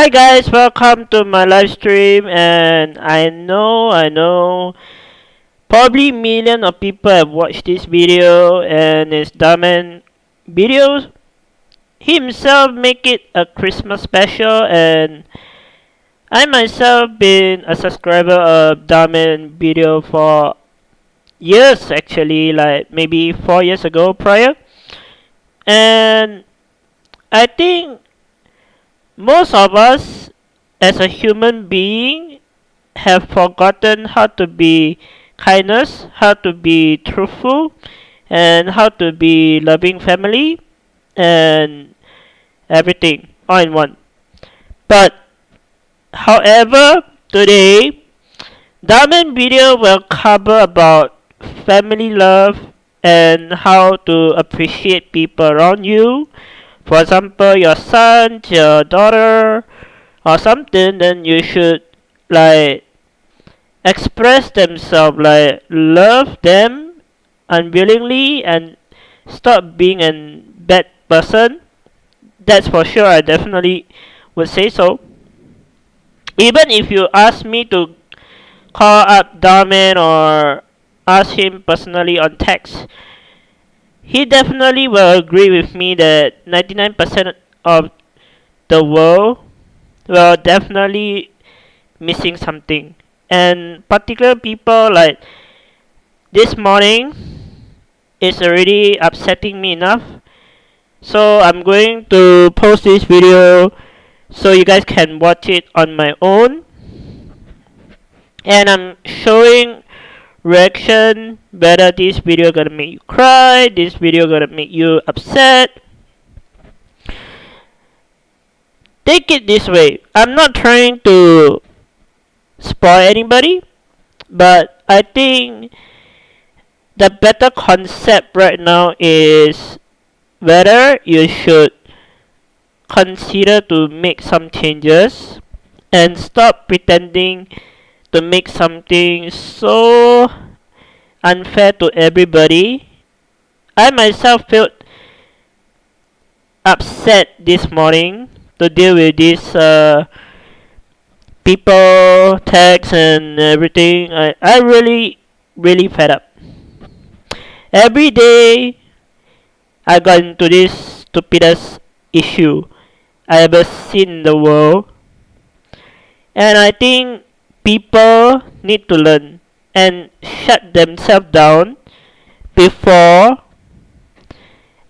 Hi guys, welcome to my live stream. And I know, probably million of people have watched this video, and it's Dhar Mann videos. He himself make it a Christmas special, and I myself been a subscriber of Dhar Mann video for years actually, like maybe 4 years ago prior. And I think most of us as a human being have forgotten how to be kindness, how to be truthful, and how to be loving family and everything all in one. But however, today Diamond video will cover about family love and how to appreciate people around you. For example, your son, your daughter, or something, then you should like express themselves, like love them unwillingly and stop being a bad person. That's for sure. I definitely would say so. Even if you ask me to call up Dhar Mann or ask him personally on text, he definitely will agree with me that 99% of the world will definitely missing something. And particular people like this morning is already upsetting me enough. So I'm going to post this video so you guys can watch it on my own. And I'm showing reaction whether this video gonna make you cry, this video gonna make you upset. Take it this way. I'm not trying to spoil anybody, but I think the better concept right now is whether you should consider to make some changes and stop pretending to make something so unfair to everybody. I myself felt upset this morning to deal with this people, text and everything. I really fed up. Every day I got into this stupidest issue I ever seen in the world. And I think people need to learn and shut themselves down before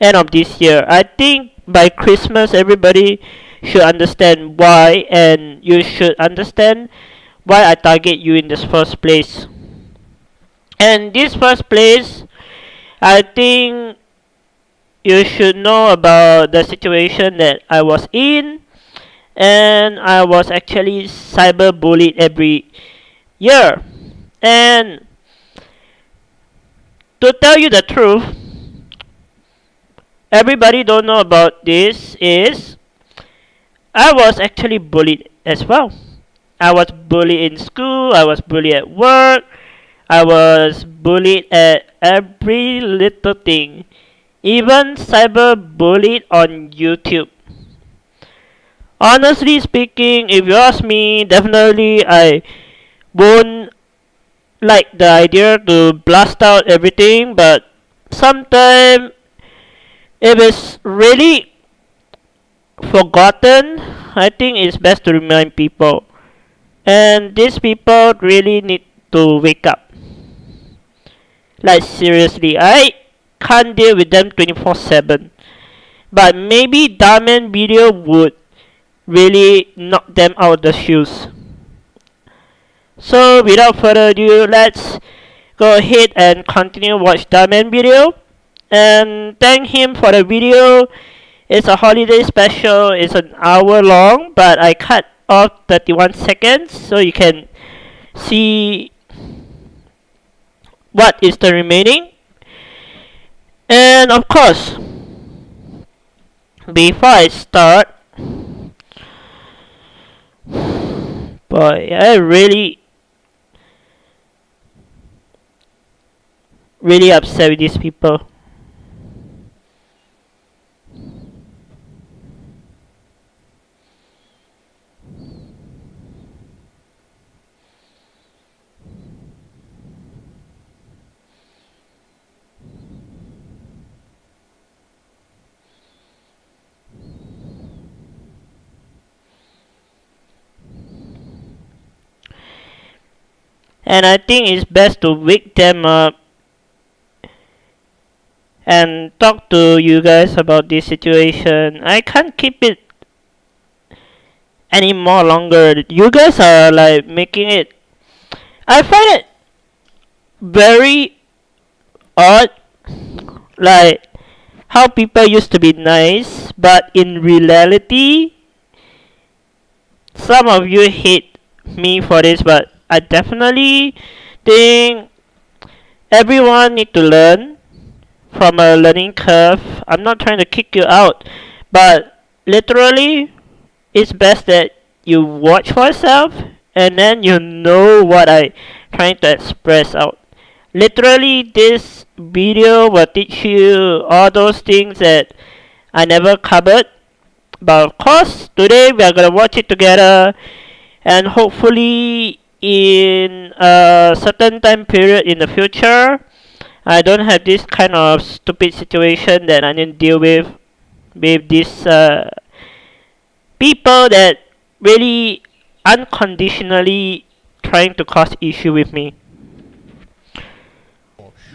end of this year. I think by Christmas everybody should understand why, and you should understand why I target you in this first place. And this first place, I think you should know about the situation that I was in, and I was actually cyber bullied every year. And to tell you the truth, everybody don't know about this is I was actually bullied as well. I was bullied in school, I was bullied at work, I was bullied at every little thing. Even cyber bullied on YouTube. Honestly speaking, if you ask me, definitely I won't like the idea to blast out everything, but sometimes if it's really forgotten, I think it's best to remind people. And these people really need to wake up. Like seriously, I can't deal with them 24/7. But maybe Dhar Mann video would really knock them out of the shoes. So without further ado, let's go ahead and continue watch Dhar Mann video. And thank him for the video. It's a holiday special. It's an hour long, but I cut off 31 seconds so you can see what is the remaining. And of course, before I start, boy, I really upset with these people. And I think it's best to wake them up and talk to you guys about this situation. I can't keep it any more longer. You guys are like making it. I find it very odd, like how people used to be nice, but in reality, some of you hate me for this, but I definitely think everyone need to learn from a learning curve. I'm not trying to kick you out, but literally, it's best that you watch for yourself and then you know what I trying to express out. Literally, this video will teach you all those things that I never covered. But of course, today we are gonna watch it together, and hopefully, in a certain time period in the future, I don't have this kind of stupid situation that I need to deal with these people that really unconditionally trying to cause issue with me.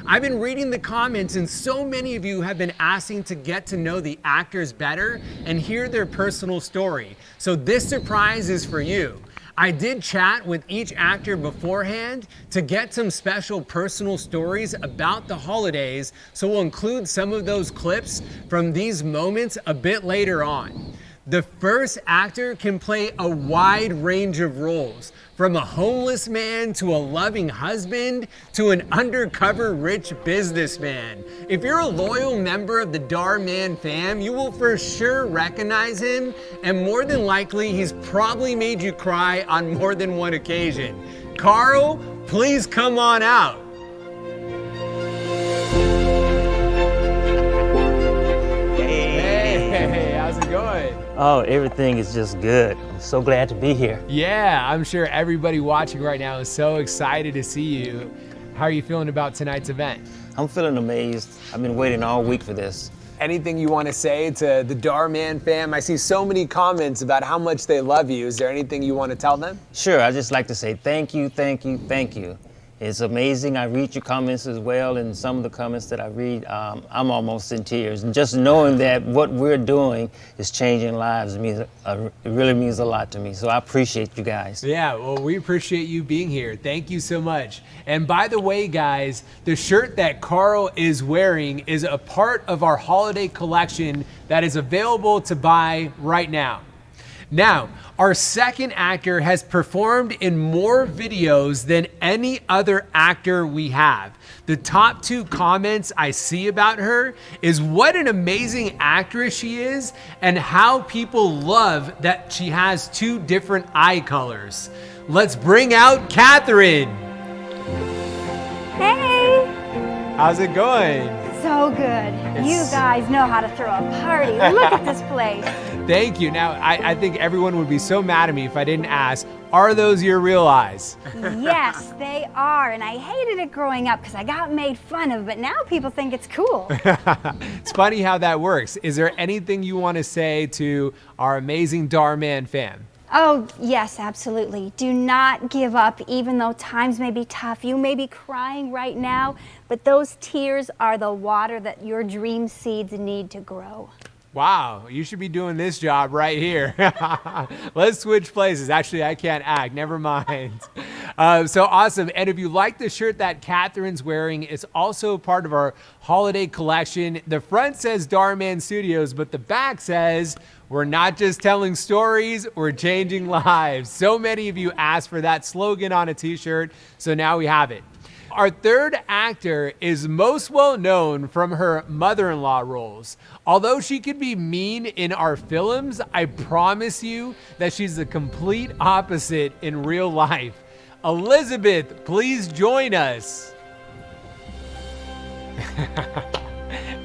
I've been reading the comments and so many of you have been asking to get to know the actors better and hear their personal story. So this surprise is for you. I did chat with each actor beforehand to get some special personal stories about the holidays, so we'll include some of those clips from these moments a bit later on. The first actor can play a wide range of roles, from a homeless man to a loving husband to an undercover rich businessman. If you're a loyal member of the Dhar Mann fam, you will for sure recognize him, and more than likely, he's probably made you cry on more than one occasion. Carl, please come on out. Hey, how's it going? Oh, everything is just good. I'm so glad to be here. Yeah, I'm sure everybody watching right now is so excited to see you. How are you feeling about tonight's event? I'm feeling amazed. I've been waiting all week for this. Anything you want to say to the Dhar Mann fam? I see so many comments about how much they love you. Is there anything you want to tell them? Sure, I'd just like to say thank you, thank you, thank you. It's amazing. I read your comments as well, and some of the comments that I read, I'm almost in tears. And just knowing that what we're doing is changing lives it really means a lot to me. So I appreciate you guys. Yeah, well, we appreciate you being here. Thank you so much. And by the way, guys, the shirt that Carl is wearing is a part of our holiday collection that is available to buy right now. Now, our second actor has performed in more videos than any other actor we have. The top two comments I see about her is what an amazing actress she is and how people love that she has two different eye colors. Let's bring out Catherine. Hey! How's it going? So good. You guys know how to throw a party. Look at this place. Thank you. Now, I think everyone would be so mad at me if I didn't ask, are those your real eyes? Yes, they are. And I hated it growing up because I got made fun of, but now people think it's cool. It's funny how that works. Is there anything you want to say to our amazing Dhar Mann fam? Oh, yes, absolutely. Do not give up, even though times may be tough. You may be crying right now, but those tears are the water that your dream seeds need to grow. Wow, you should be doing this job right here. Let's switch places. Actually, I can't act. Never mind. So awesome. And if you like the shirt that Catherine's wearing, it's also part of our holiday collection. The front says Dhar Mann Studios, but the back says, we're not just telling stories, we're changing lives. So many of you asked for that slogan on a t-shirt, so now we have it. Our third actor is most well known from her mother-in-law roles. Although she can be mean in our films, I promise you that she's the complete opposite in real life. Elizabeth, please join us.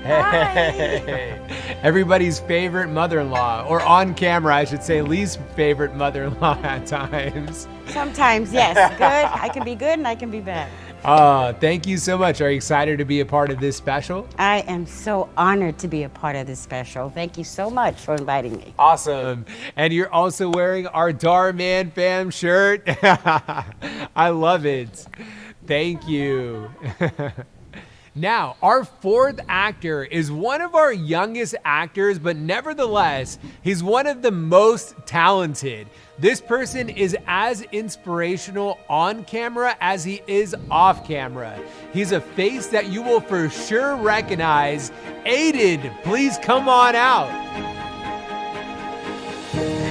Hey, everybody's favorite mother-in-law, or on camera, I should say, least favorite mother-in-law at times. Sometimes, yes, good. I can be good and I can be bad. Thank you so much. Are you excited to be a part of this special? I am so honored to be a part of this special. Thank you so much for inviting me. Awesome. And you're also wearing our Dhar Mann fam shirt. I love it. Thank you. Now, our fourth actor is one of our youngest actors, but nevertheless, he's one of the most talented. This person is as inspirational on camera as he is off camera. He's a face that you will for sure recognize. Aiden, please come on out.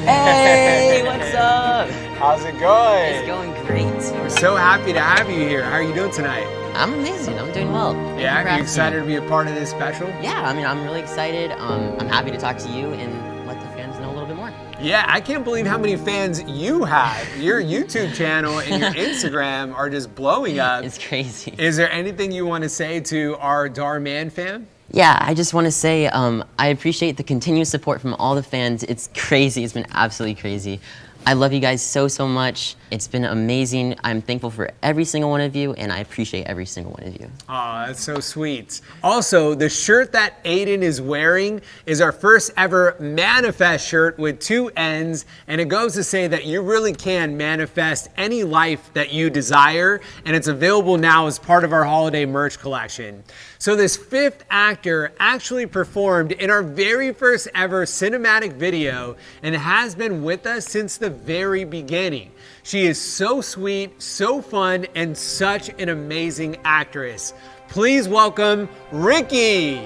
Hey, what's up? How's it going? It's going great. We're so happy to have you here. How are you doing tonight? I'm amazing. I'm doing well. Yeah, you excited to be a part of this special? Yeah, I mean, I'm really excited. I'm happy to talk to you and let the fans know a little bit more. Yeah, I can't believe how many fans you have. Your YouTube channel and your Instagram are just blowing up. It's crazy. Is there anything you want to say to our Dhar Mann fam? Yeah, I just want to say I appreciate the continuous support from all the fans. It's crazy. It's been absolutely crazy. I love you guys so, so much. It's been amazing. I'm thankful for every single one of you, and I appreciate every single one of you. Aw, that's so sweet. Also, the shirt that Aiden is wearing is our first ever manifest shirt with 2 ends, and it goes to say that you really can manifest any life that you desire, and it's available now as part of our holiday merch collection. So this 5th actor actually performed in our very first ever cinematic video and has been with us since the very beginning. She is so sweet, so fun, and such an amazing actress. Please welcome Ricky.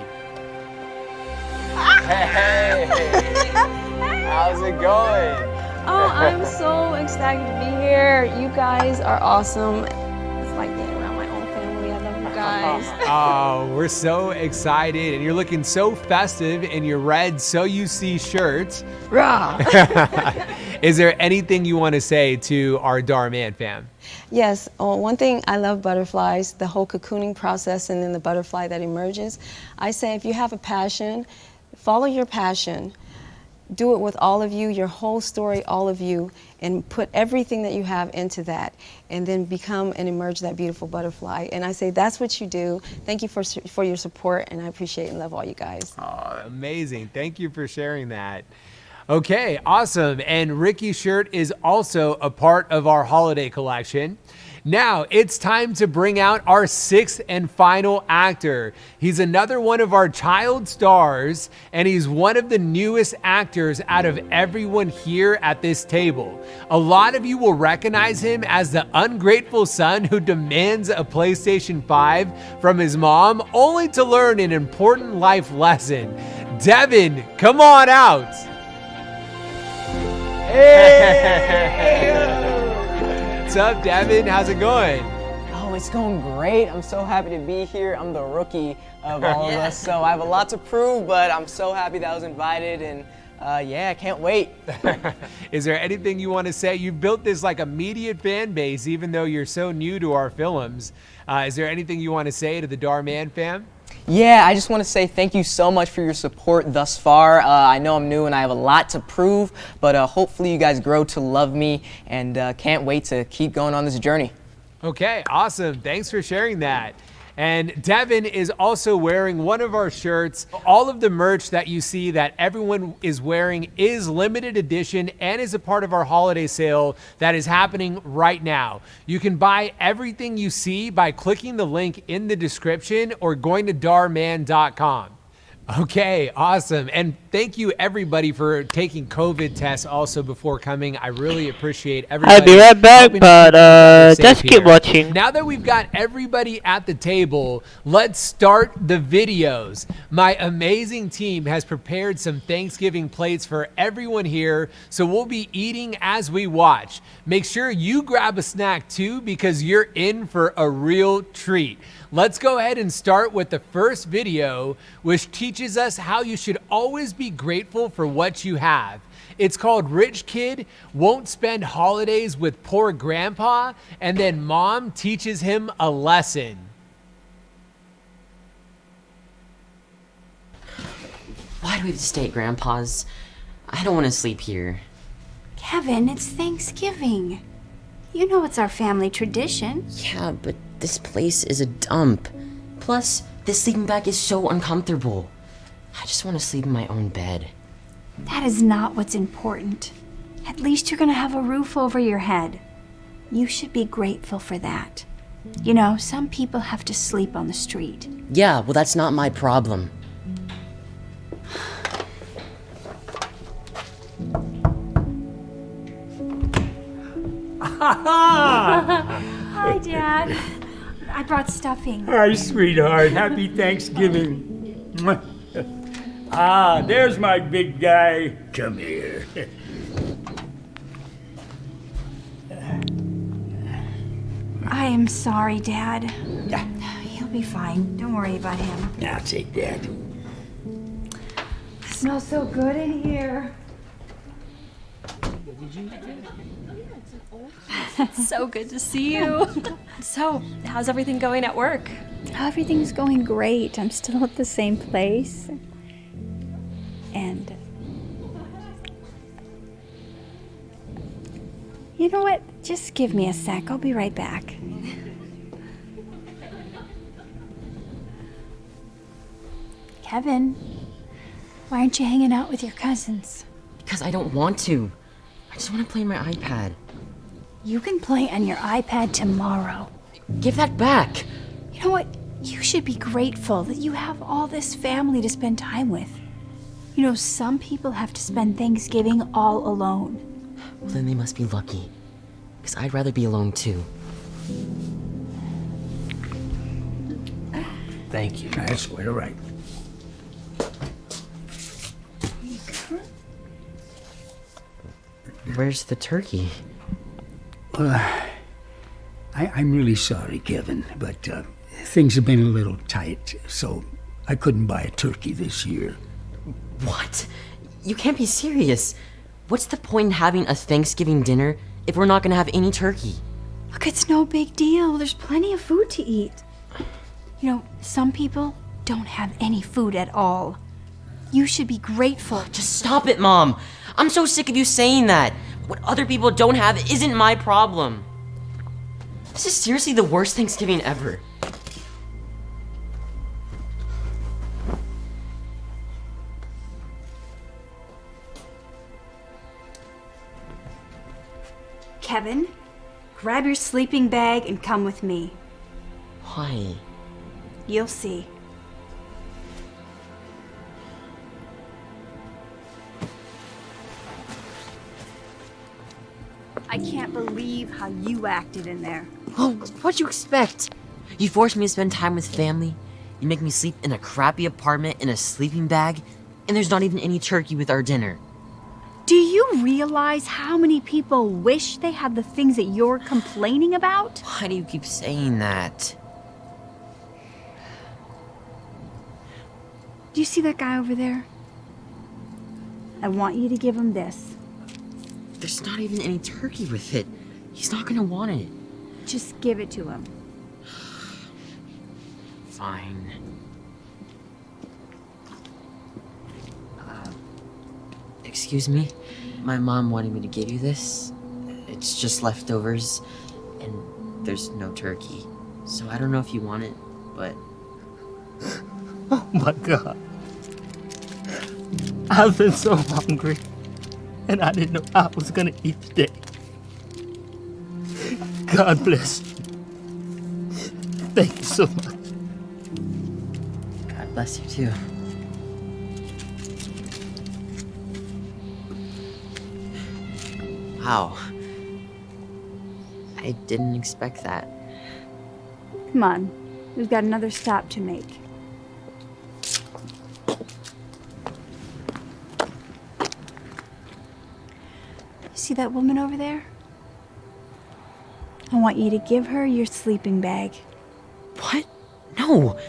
Hey, how's it going? Oh, I'm so excited to be here. You guys are awesome. It's like being around my own family. I love you guys. Oh, we're so excited, and you're looking so festive in your red So You See shirt. Rah! Is there anything you want to say to our Dhar Mann fam? Yes, one thing, I love butterflies, the whole cocooning process and then the butterfly that emerges. I say if you have a passion, follow your passion. Do it with all of you, your whole story, all of you, and put everything that you have into that, and then become and emerge that beautiful butterfly. And I say that's what you do. Thank you for your support, and I appreciate and love all you guys. Oh, amazing. Thank you for sharing that. Okay, awesome. And Ricky's shirt is also a part of our holiday collection. Now it's time to bring out our 6th and final actor. He's another one of our child stars, and he's one of the newest actors out of everyone here at this table. A lot of you will recognize him as the ungrateful son who demands a PlayStation 5 from his mom, only to learn an important life lesson. Devin, come on out. Hey! What's up, Devin? How's it going? Oh, it's going great. I'm so happy to be here. I'm the rookie of all of us, so I have a lot to prove, but I'm so happy that I was invited, and yeah, I can't wait. Is there anything you want to say? You've built this like immediate fan base, even though you're so new to our films. Is there anything you want to say to the Dhar Mann fam? Yeah, I just want to say thank you so much for your support thus far. I know I'm new and I have a lot to prove, but hopefully you guys grow to love me, and can't wait to keep going on this journey. Okay, awesome. Thanks for sharing that. And Devin is also wearing one of our shirts. All of the merch that you see that everyone is wearing is limited edition and is a part of our holiday sale that is happening right now. You can buy everything you see by clicking the link in the description or going to dharmann.com. Okay, awesome. And thank you everybody for taking COVID tests also before coming. I really appreciate everybody. I'll be right back, helping but keep safe just keep here. watching. Now that we've got everybody at the table, let's start the videos. My amazing team has prepared some Thanksgiving plates for everyone here, so we'll be eating as we watch. Make sure you grab a snack too, because you're in for a real treat. Let's go ahead and start with the first video, which teaches us how you should always be grateful for what you have. It's called Rich Kid Won't Spend Holidays with Poor Grandpa, and then Mom teaches him a lesson. Why do we have to stay at Grandpa's? I don't want to sleep here. Kevin, it's Thanksgiving. You know it's our family tradition. Yeah, but this place is a dump. Plus, this sleeping bag is so uncomfortable. I just want to sleep in my own bed. That is not what's important. At least you're gonna have a roof over your head. You should be grateful for that. You know, some people have to sleep on the street. Yeah, well, that's not my problem. Hi, Dad. I brought stuffing. Hi, sweetheart. Happy Thanksgiving. Mwah. Ah, there's my big guy. Come here. I am sorry, Dad. He'll be fine. Don't worry about him. Now take that. It smells so good in here. So good to see you. So, how's everything going at work? Everything's going great. I'm still at the same place. And you know what? Just give me a sec. I'll be right back. Kevin, why aren't you hanging out with your cousins? Because I don't want to. I just want to play on my iPad. You can play on your iPad tomorrow. Give that back. You know what? You should be grateful that you have all this family to spend time with. You know, some people have to spend Thanksgiving all alone. Well, then they must be lucky. Because I'd rather be alone too. Thank you. That's quite all right. Where's the turkey? I'm really sorry, Kevin, but things have been a little tight, so I couldn't buy a turkey this year. What? You can't be serious. What's the point in having a Thanksgiving dinner if we're not gonna have any turkey? Look, it's no big deal. There's plenty of food to eat. You know, some people don't have any food at all. You should be grateful. Just stop it, Mom. I'm so sick of you saying that. What other people don't have isn't my problem. This is seriously the worst Thanksgiving ever. Kevin, grab your sleeping bag and come with me. Why? You'll see. I can't believe how you acted in there. Oh, what'd you expect? You forced me to spend time with family. You make me sleep in a crappy apartment in a sleeping bag, and there's not even any turkey with our dinner. Do you realize how many people wish they had the things that you're complaining about? Why do you keep saying that? Do you see that guy over there? I want you to give him this. There's not even any turkey with it. He's not gonna want it. Just give it to him. Fine. Excuse me? My mom wanted me to give you this. It's just leftovers, and there's no turkey. So I don't know if you want it, but... Oh my God. I've been so hungry, and I didn't know I was gonna eat today. God bless you. Thank you so much. God bless you too. Wow. I didn't expect that. Come on, we've got another stop to make. See that woman over there? I want you to give her your sleeping bag. What? No.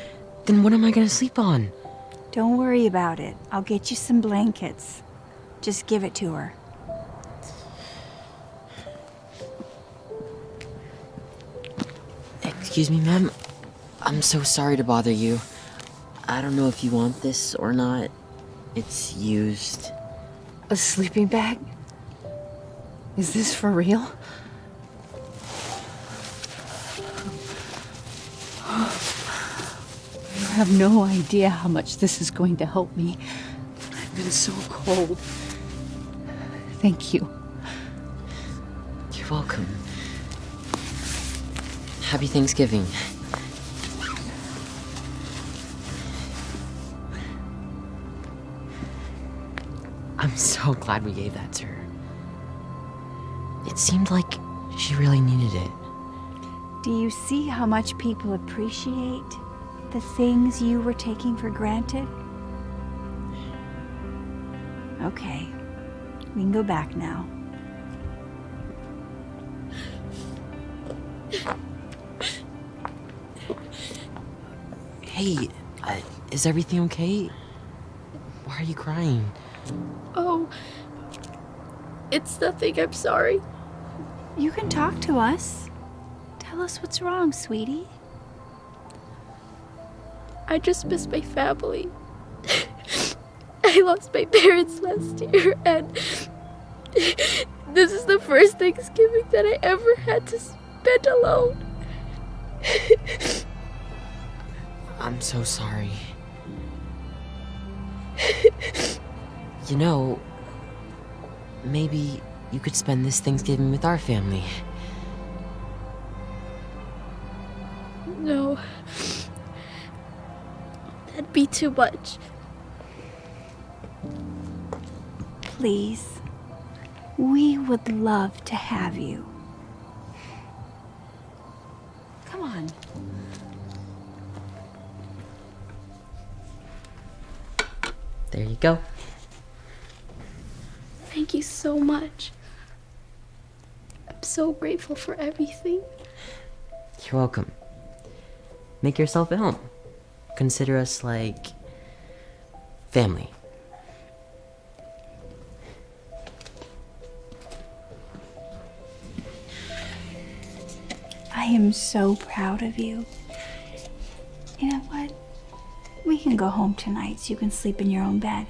Then what am I gonna sleep on? Don't worry about it. I'll get you some blankets. Just give it to her. Excuse me, ma'am. I'm so sorry to bother you. I don't know if you want this or not. It's used. A sleeping bag? Is this for real? You have no idea how much this is going to help me. I've been so cold. Thank you. You're welcome. Happy Thanksgiving. I'm so glad we gave that to her. It seemed like she really needed it. Do you see how much people appreciate the things you were taking for granted? Okay, we can go back now. Hey, is everything okay? Why are you crying? Oh, it's nothing. I'm sorry. You can talk to us. Tell us what's wrong, sweetie. I just miss my family. I lost my parents last year, and this is the first Thanksgiving that I ever had to spend alone. I'm so sorry. You know, maybe you could spend this Thanksgiving with our family. No. That'd be too much. Please, we would love to have you. Come on. There you go. Thank you so much. I'm so grateful for everything. You're welcome. Make yourself at home. Consider us like family. I am so proud of you. You know what? We can go home tonight so you can sleep in your own bed.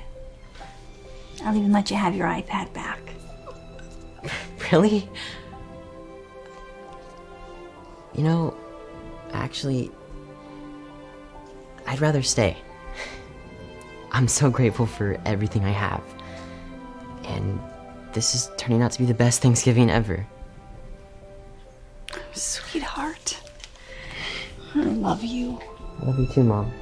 I'll even let you have your iPad back. Really? You know, actually, I'd rather stay. I'm so grateful for everything I have. And this is turning out to be the best Thanksgiving ever. Sweetheart. I love you. Love you too, Mom.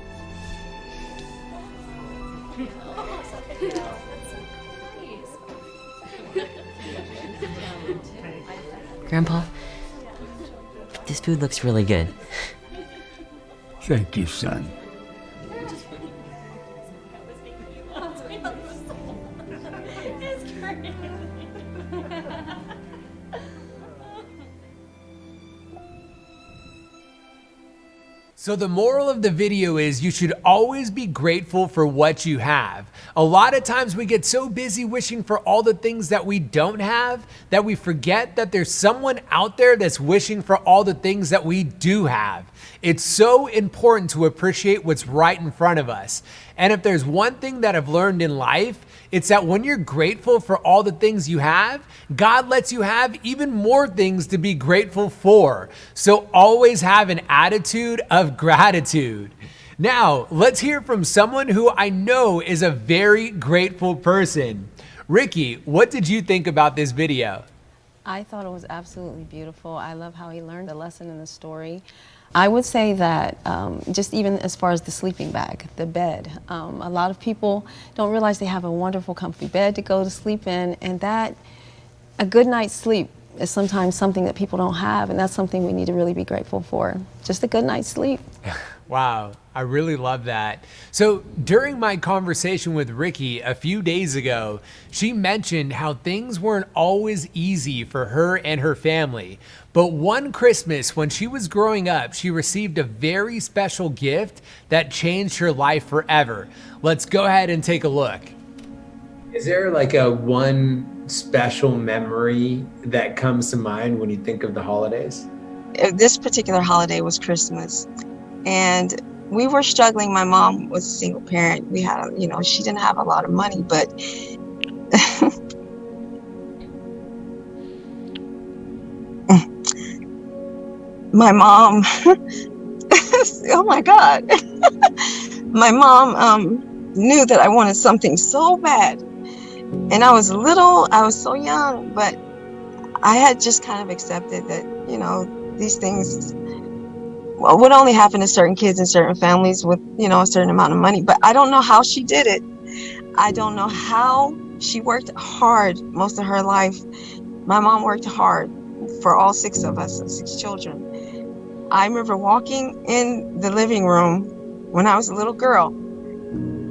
Grandpa, this food looks really good. Thank you, son. So the moral of the video is you should always be grateful for what you have. A lot of times we get so busy wishing for all the things that we don't have that we forget that there's someone out there that's wishing for all the things that we do have. It's so important to appreciate what's right in front of us. And if there's one thing that I've learned in life, it's that when you're grateful for all the things you have, God lets you have even more things to be grateful for. So always have an attitude of gratitude. Now, let's hear from someone who I know is a very grateful person. Ricky, what did you think about this video? I thought it was absolutely beautiful. I love how he learned a lesson in the story. I would say that just even as far as the sleeping bag, the bed, a lot of people don't realize they have a wonderful comfy bed to go to sleep in, and that a good night's sleep is sometimes something that people don't have, and that's something we need to really be grateful for. Just a good night's sleep. Wow, I really love that. So during my conversation with Ricky a few days ago, she mentioned how things weren't always easy for her and her family. But one Christmas when she was growing up, she received a very special gift that changed her life forever. Let's go ahead and take a look. Is there like a one special memory that comes to mind when you think of the holidays? This particular holiday was Christmas, and we were struggling. My mom was a single parent. We had, she didn't have a lot of money, but my mom, oh my God, my mom knew that I wanted something so bad. And I was so young, but I had just kind of accepted that, these things would only happen to certain kids and certain families with, you know, a certain amount of money. But I don't know how she did it. I don't know how she worked hard most of her life. My mom worked hard for all 6 of us, 6 children. I remember walking in the living room when I was a little girl,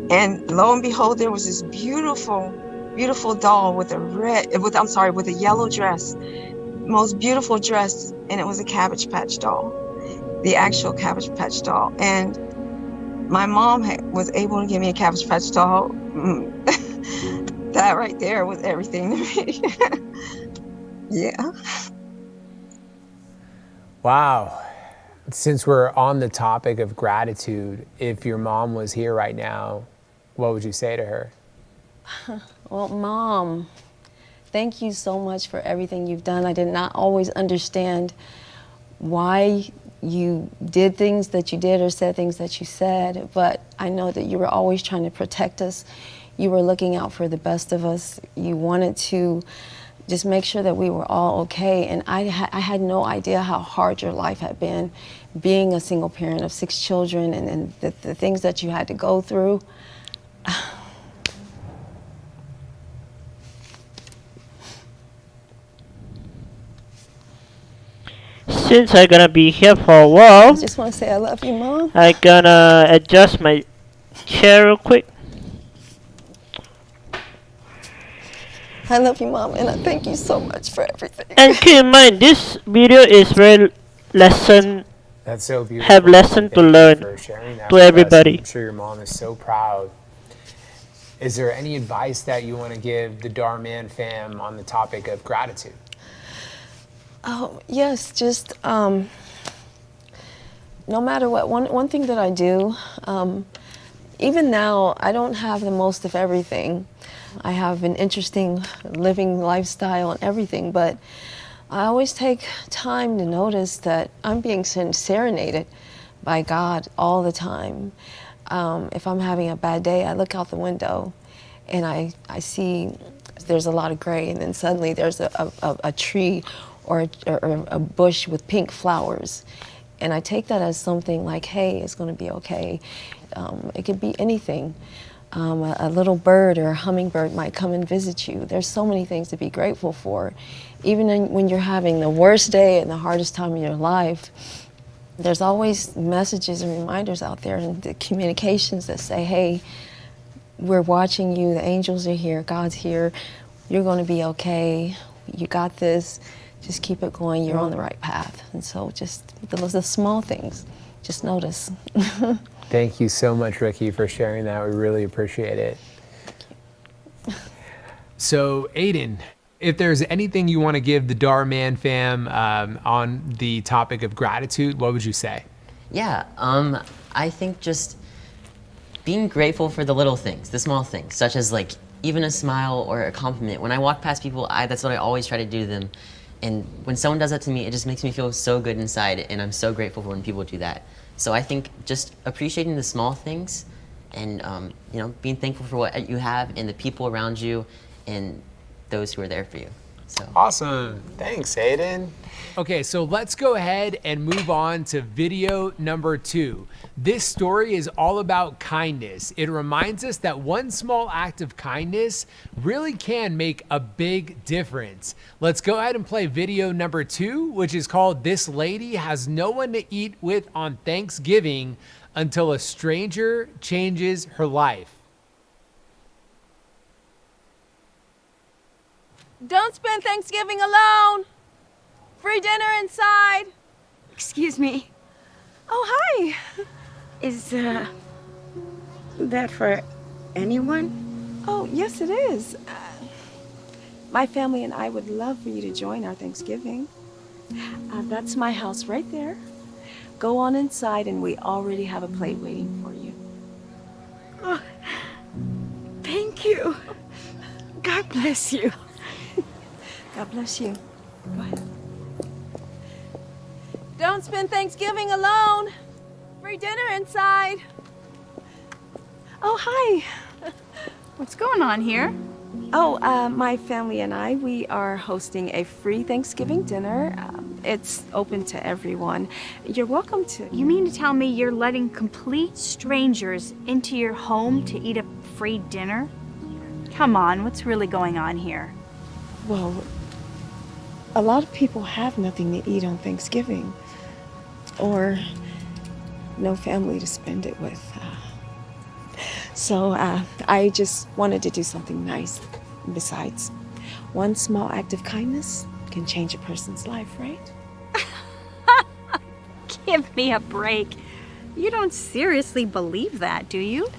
and lo and behold, there was this beautiful, beautiful doll with a yellow dress, most beautiful dress, and it was a Cabbage Patch doll, the actual Cabbage Patch doll. And my mom was able to give me a Cabbage Patch doll. That right there was everything to me. Yeah. Wow. Since we're on the topic of gratitude, if your mom was here right now, what would you say to her? Well, Mom, thank you so much for everything you've done. I did not always understand why you did things that you did or said things that you said, but I know that you were always trying to protect us. You were looking out for the best of us. You wanted to just make sure that we were all okay. And I had no idea how hard your life had been, being a single parent of 6 children, and the things that you had to go through. Since I'm gonna be here for a while, I just want to say I love you, Mom. I'm gonna adjust my chair real quick. I love you, Mom, and I thank you so much for everything. And keep in mind, this video is very lesson. That's so beautiful. Have lesson to Thank you learn for sharing that to with us. everybody. I'm sure your mom is so proud. Is there any advice that you want to give the Dhar Mann fam on the topic of gratitude? Oh, yes, just no matter what, one thing that I do, even now, I don't have the most of everything. I have an interesting living lifestyle and everything, but I always take time to notice that I'm being serenaded by God all the time. If I'm having a bad day, I look out the window and I see there's a lot of gray, and then suddenly there's a tree or a bush with pink flowers. And I take that as something like, hey, it's going to be okay. It could be anything. A little bird or a hummingbird might come and visit you. There's so many things to be grateful for. Even when you're having the worst day and the hardest time of your life, there's always messages and reminders out there and the communications that say, hey, we're watching you, the angels are here, God's here, you're going to be okay, you got this, just keep it going, you're on the right path. And so just the small things, just notice. Thank you so much, Ricky, for sharing that. We really appreciate it. So, Aiden, if there's anything you want to give the Dhar Mann fam on the topic of gratitude, what would you say? Yeah, I think just being grateful for the little things, the small things, such as like even a smile or a compliment. When I walk past people, that's what I always try to do to them. And when someone does that to me, it just makes me feel so good inside, and I'm so grateful for when people do that. So I think just appreciating the small things and you know, being thankful for what you have and the people around you and those who are there for you. So. Awesome. Thanks, Aiden. Okay, so let's go ahead and move on to video number 2. This story is all about kindness. It reminds us that one small act of kindness really can make a big difference. Let's go ahead and play video number 2, which is called "This Lady Has No One to Eat With on Thanksgiving Until a Stranger Changes Her Life." Don't spend Thanksgiving alone. Free dinner inside. Excuse me. Oh, hi. Is that for anyone? Oh, yes, it is. My family and I would love for you to join our Thanksgiving. That's my house right there. Go on inside, and we already have a plate waiting for you. Oh, thank you. God bless you. God bless you. Go ahead. Don't spend Thanksgiving alone. Free dinner inside. Oh, hi. What's going on here? Oh, my family and I, we are hosting a free Thanksgiving dinner. It's open to everyone. You're welcome to. You mean to tell me you're letting complete strangers into your home to eat a free dinner? Come on, what's really going on here? Well, a lot of people have nothing to eat on Thanksgiving, or no family to spend it with. So I just wanted to do something nice. Besides, one small act of kindness can change a person's life, right? Give me a break. You don't seriously believe that, do you?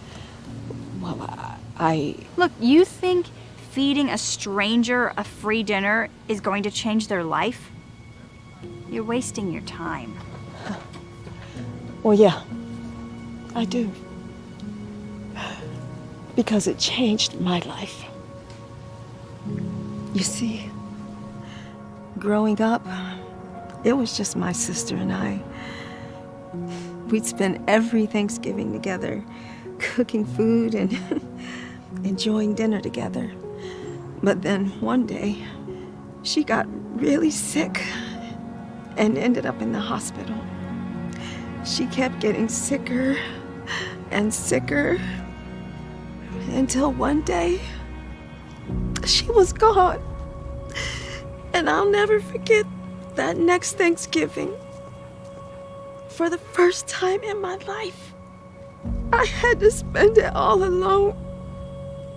Well, Look, you think feeding a stranger a free dinner is going to change their life? You're wasting your time. Well, yeah, I do. Because it changed my life. You see, growing up, it was just my sister and I. We'd spend every Thanksgiving together, cooking food and enjoying dinner together. But then one day, she got really sick and ended up in the hospital. She kept getting sicker and sicker until one day, she was gone. And I'll never forget that next Thanksgiving. For the first time in my life, I had to spend it all alone.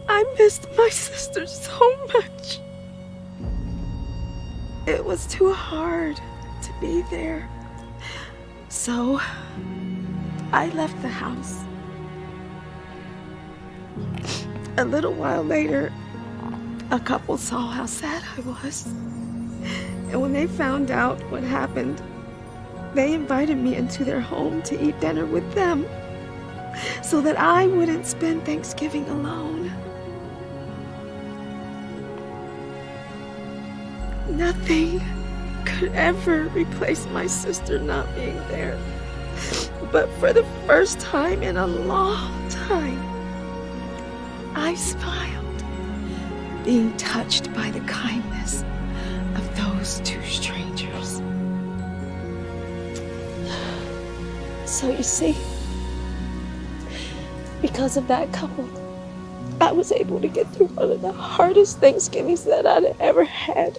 I missed my sister so much. It was too hard to be there. So I left the house. A little while later, a couple saw how sad I was. And when they found out what happened, they invited me into their home to eat dinner with them so that I wouldn't spend Thanksgiving alone. Nothing could ever replace my sister not being there. But for the first time in a long time, I smiled, being touched by the kindness of those two strangers. So you see, because of that couple, I was able to get through one of the hardest Thanksgivings that I'd ever had.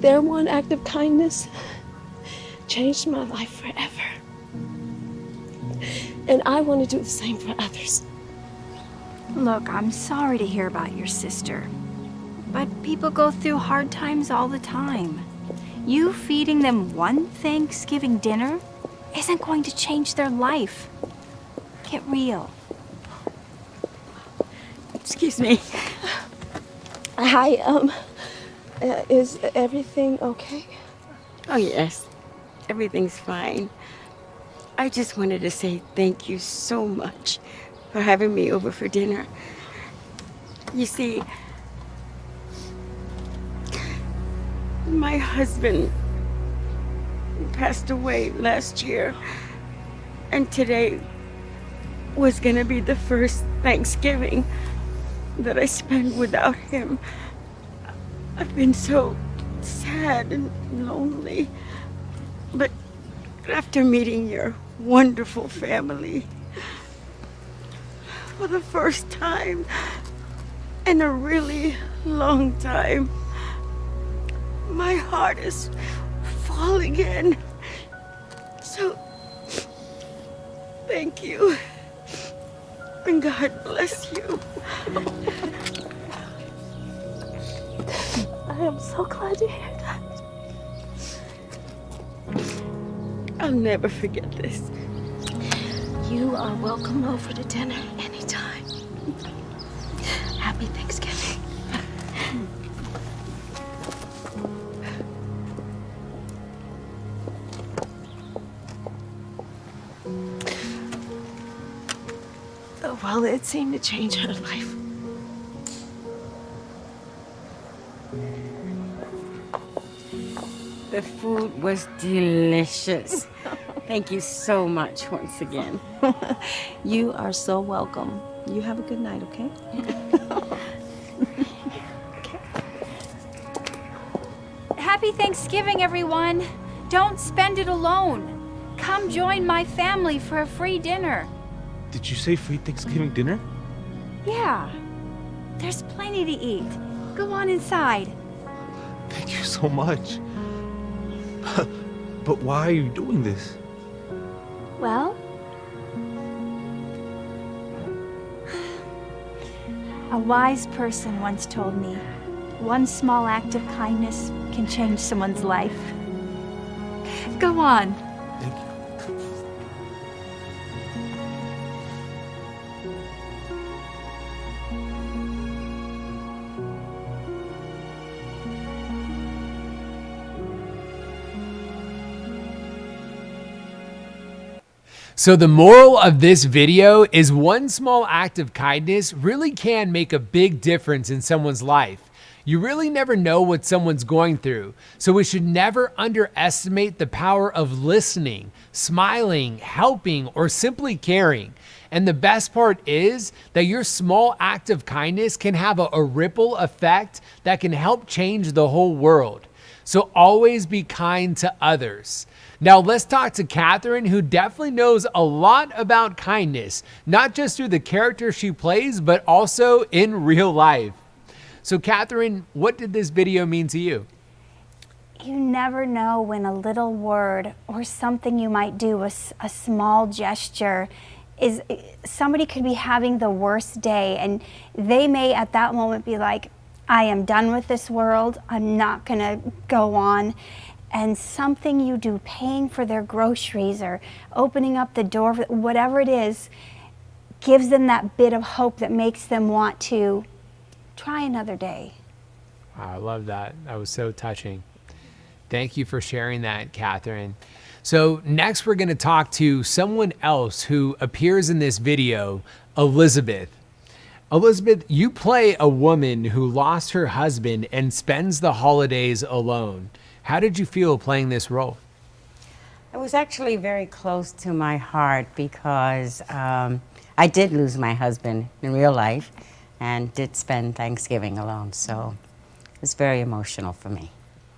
Their one act of kindness changed my life forever. And I want to do the same for others. Look, I'm sorry to hear about your sister, but people go through hard times all the time. You feeding them one Thanksgiving dinner isn't going to change their life. Get real. Excuse me. Hi, is everything okay? Oh, yes. Everything's fine. I just wanted to say thank you so much for having me over for dinner. You see, my husband passed away last year, and today was gonna be the first Thanksgiving that I spent without him. I've been so sad and lonely, but after meeting your wonderful family for the first time in a really long time, my heart is full again. So, thank you. And God bless you. I am so glad to hear that. I'll never forget this. You are welcome over to dinner anytime. Happy Thanksgiving. Well, it seemed to change her life. The food was delicious. Thank you so much once again. You are so welcome. You have a good night, okay? Happy Thanksgiving, everyone. Don't spend it alone. Come join my family for a free dinner. Did you say free Thanksgiving dinner? Yeah, there's plenty to eat. Go on inside. Thank you so much. But why are you doing this? Well, a wise person once told me, one small act of kindness can change someone's life. Go on. Thank you. So the moral of this video is one small act of kindness really can make a big difference in someone's life. You really never know what someone's going through, so we should never underestimate the power of listening, smiling, helping, or simply caring. And the best part is that your small act of kindness can have a ripple effect that can help change the whole world. So always be kind to others. Now let's talk to Catherine, who definitely knows a lot about kindness, not just through the character she plays, but also in real life. So Catherine, what did this video mean to you? You never know when a little word or something you might do, a small gesture, is somebody could be having the worst day and they may at that moment be like, I am done with this world, I'm not gonna go on. And something you do, paying for their groceries or opening up the door, whatever it is, gives them that bit of hope that makes them want to try another day. Wow, I love that. That was so touching. Thank you for sharing that, Catherine. So next we're gonna talk to someone else who appears in this video, Elizabeth. Elizabeth, you play a woman who lost her husband and spends the holidays alone. How did you feel playing this role? It was actually very close to my heart because I did lose my husband in real life and did spend Thanksgiving alone, so it's very emotional for me.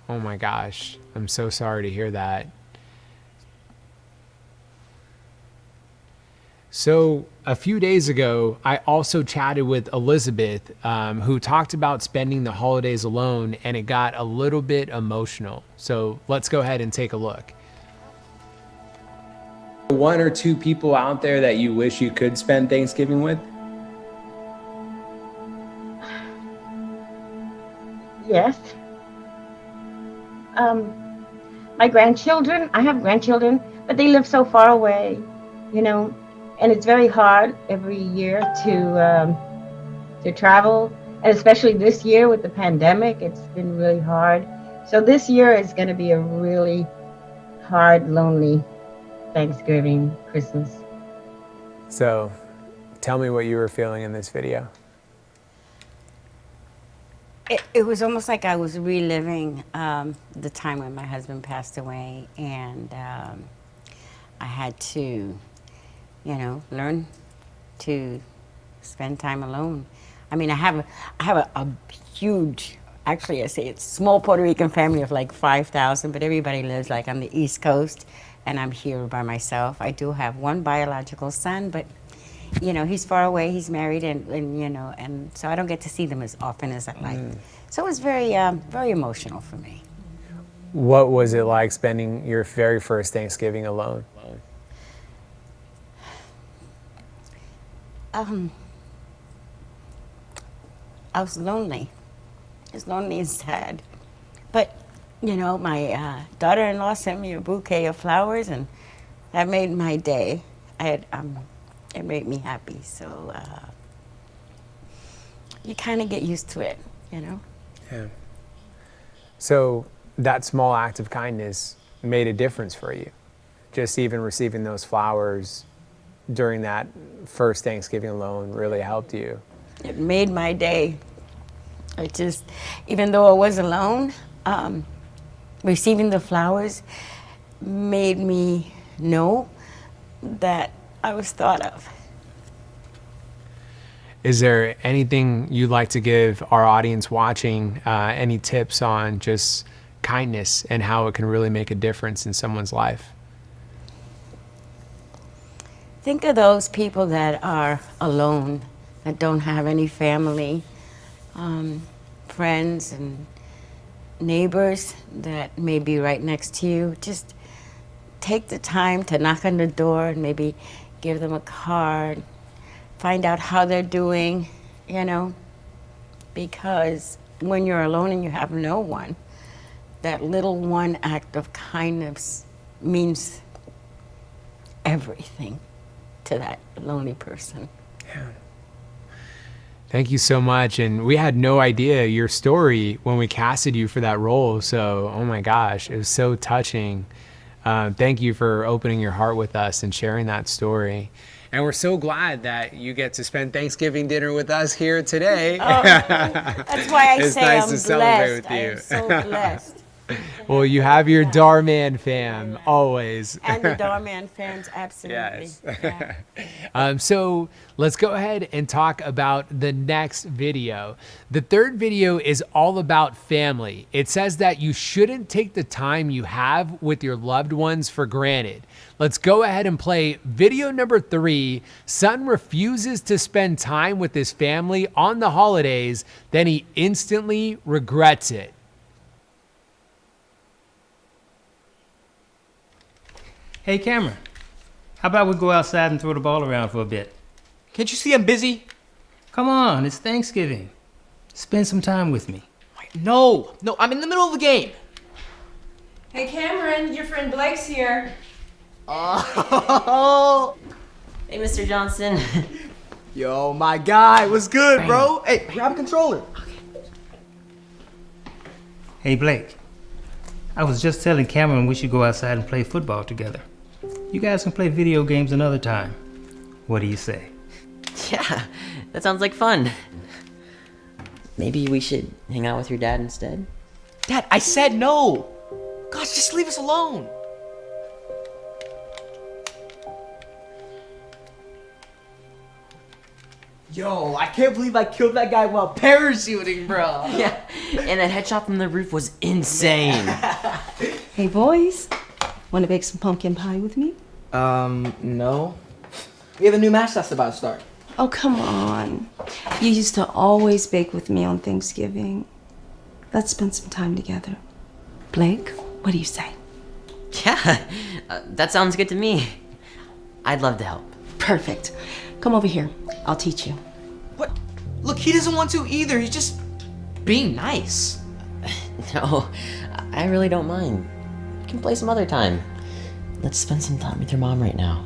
Oh my gosh, I'm so sorry to hear that. So a few days ago, I also chatted with Elizabeth, who talked about spending the holidays alone, and it got a little bit emotional. So let's go ahead and take a look. One or two people out there that you wish you could spend Thanksgiving with? Yes. My grandchildren, I have grandchildren, but they live so far away, you know, and it's very hard every year to travel, and especially this year with the pandemic, it's been really hard. So this year is going to be a really hard, lonely Thanksgiving, Christmas. So tell me what you were feeling in this video. It was almost like I was reliving the time when my husband passed away, and I had to, you know, learn to spend time alone. I mean, I have a huge, actually I say it's small Puerto Rican family of like 5,000, but everybody lives like on the East Coast, and I'm here by myself. I do have one biological son, but you know, he's far away, he's married, and you know, and so I don't get to see them as often as I'd like. So it was very, very emotional for me. What was it like spending your very first Thanksgiving alone? I was lonely. I was lonely and sad. But, you know, my daughter-in-law sent me a bouquet of flowers, and that made my day. It made me happy. So you kind of get used to it, you know? Yeah. So that small act of kindness made a difference for you. Just even receiving those flowers during that first Thanksgiving alone really helped you. It made my day. It just, even though I was alone, receiving the flowers made me know that I was thought of. Is there anything you'd like to give our audience watching, any tips on just kindness and how it can really make a difference in someone's life? Think of those people that are alone, that don't have any family, friends and neighbors that may be right next to you. Just take the time to knock on the door and maybe give them a card, find out how they're doing, you know, because when you're alone and you have no one, that little one act of kindness means everything to that lonely person. Yeah. Thank you so much. And we had no idea your story when we casted you for that role. So, oh my gosh, it was so touching. Thank you for opening your heart with us and sharing that story. And we're so glad that you get to spend Thanksgiving dinner with us here today. Oh, that's why I it's say nice I'm to celebrate blessed. with you. I am so blessed. Well, you have your Dhar Mann fam always. And the Dhar Mann fans, absolutely. Yes. Yeah. So let's go ahead and talk about the next video. The third video is all about family. It says that you shouldn't take the time you have with your loved ones for granted. Let's go ahead and play video number 3. Son refuses to spend time with his family on the holidays, then he instantly regrets it. Hey, Cameron, how about we go outside and throw the ball around for a bit? Can't you see I'm busy? Come on, it's Thanksgiving. Spend some time with me. No, I'm in the middle of a game. Hey, Cameron, your friend Blake's here. Oh. Hey, Mr. Johnson. Yo, my guy, what's good, bro? Hey, grab a controller. Hey, Blake. I was just telling Cameron we should go outside and play football together. You guys can play video games another time. What do you say? Yeah, that sounds like fun. Maybe we should hang out with your dad instead? Dad, I said no. Gosh, just leave us alone. Yo, I can't believe I killed that guy while parachuting, bro. Yeah, and that headshot from the roof was insane. Hey boys, want to bake some pumpkin pie with me? No. We have a new match that's about to start. Oh, come on. You used to always bake with me on Thanksgiving. Let's spend some time together. Blake, what do you say? Yeah, that sounds good to me. I'd love to help. Perfect. Come over here. I'll teach you. What? Look, he doesn't want to either. He's just being nice. No, I really don't mind. We can play some other time. Let's spend some time with your mom right now.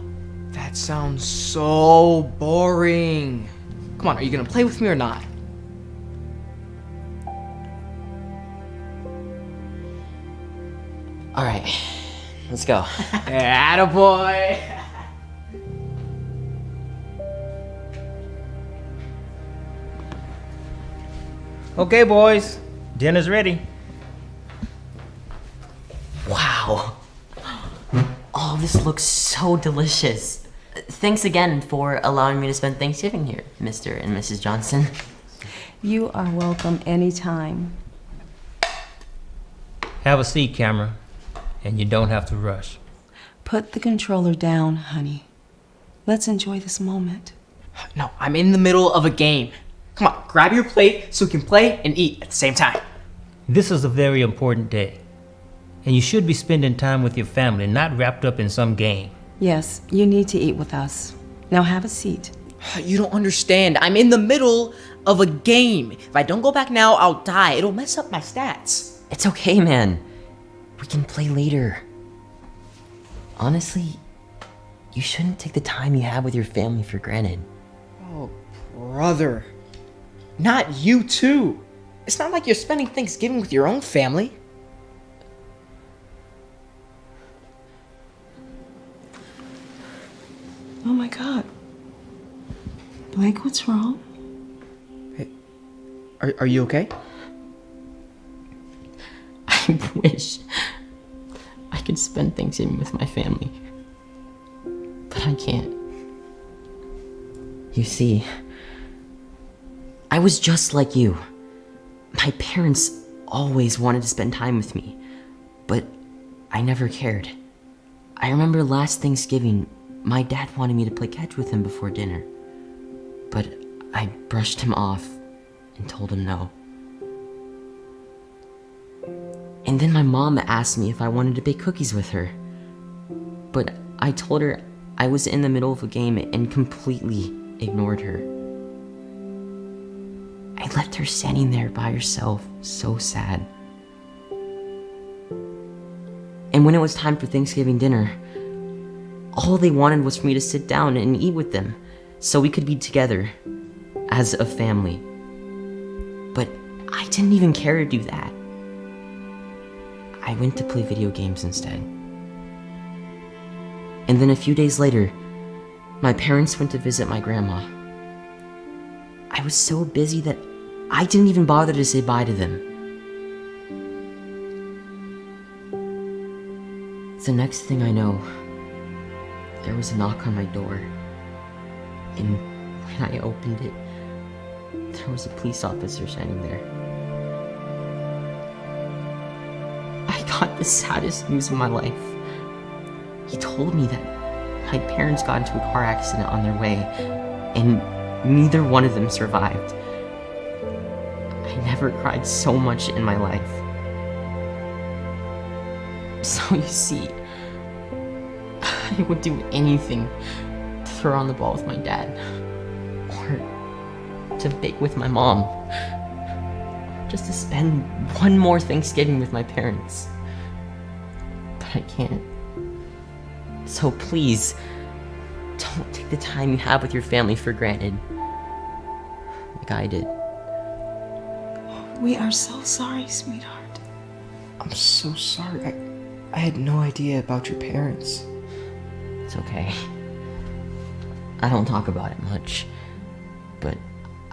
That sounds so boring. Come on, are you gonna play with me or not? All right, let's go. Attaboy. Okay, boys, dinner's ready. Wow. Oh, this looks so delicious. Thanks again for allowing me to spend Thanksgiving here, Mr. and Mrs. Johnson. You are welcome anytime. Have a seat, Cameron, and you don't have to rush. Put the controller down, honey. Let's enjoy this moment. No, I'm in the middle of a game. Come on, grab your plate so we can play and eat at the same time. This is a very important day, and you should be spending time with your family, not wrapped up in some game. Yes, you need to eat with us. Now have a seat. You don't understand. I'm in the middle of a game. If I don't go back now, I'll die. It'll mess up my stats. It's okay, man. We can play later. Honestly, you shouldn't take the time you have with your family for granted. Oh, brother. Not you too. It's not like you're spending Thanksgiving with your own family. Oh my God. Blake, what's wrong? Hey, are you okay? I wish I could spend Thanksgiving with my family, but I can't. You see, I was just like you. My parents always wanted to spend time with me, but I never cared. I remember last Thanksgiving, my dad wanted me to play catch with him before dinner, but I brushed him off and told him no. And then my mom asked me if I wanted to bake cookies with her, but I told her I was in the middle of a game and completely ignored her. I left her standing there by herself, so sad. And when it was time for Thanksgiving dinner, all they wanted was for me to sit down and eat with them so we could be together as a family. But I didn't even care to do that. I went to play video games instead. And then a few days later, my parents went to visit my grandma. I was so busy that I didn't even bother to say bye to them. The next thing I know, there was a knock on my door. And when I opened it, there was a police officer standing there. I got the saddest news of my life. He told me that my parents got into a car accident on their way, and neither one of them survived. I never cried so much in my life. So you see, I would do anything to throw on the ball with my dad, or to bake with my mom, just to spend one more Thanksgiving with my parents. But I can't. So please, don't take the time you have with your family for granted, like I did. We are so sorry, sweetheart. I'm so sorry. I had no idea about your parents. It's okay. I don't talk about it much, but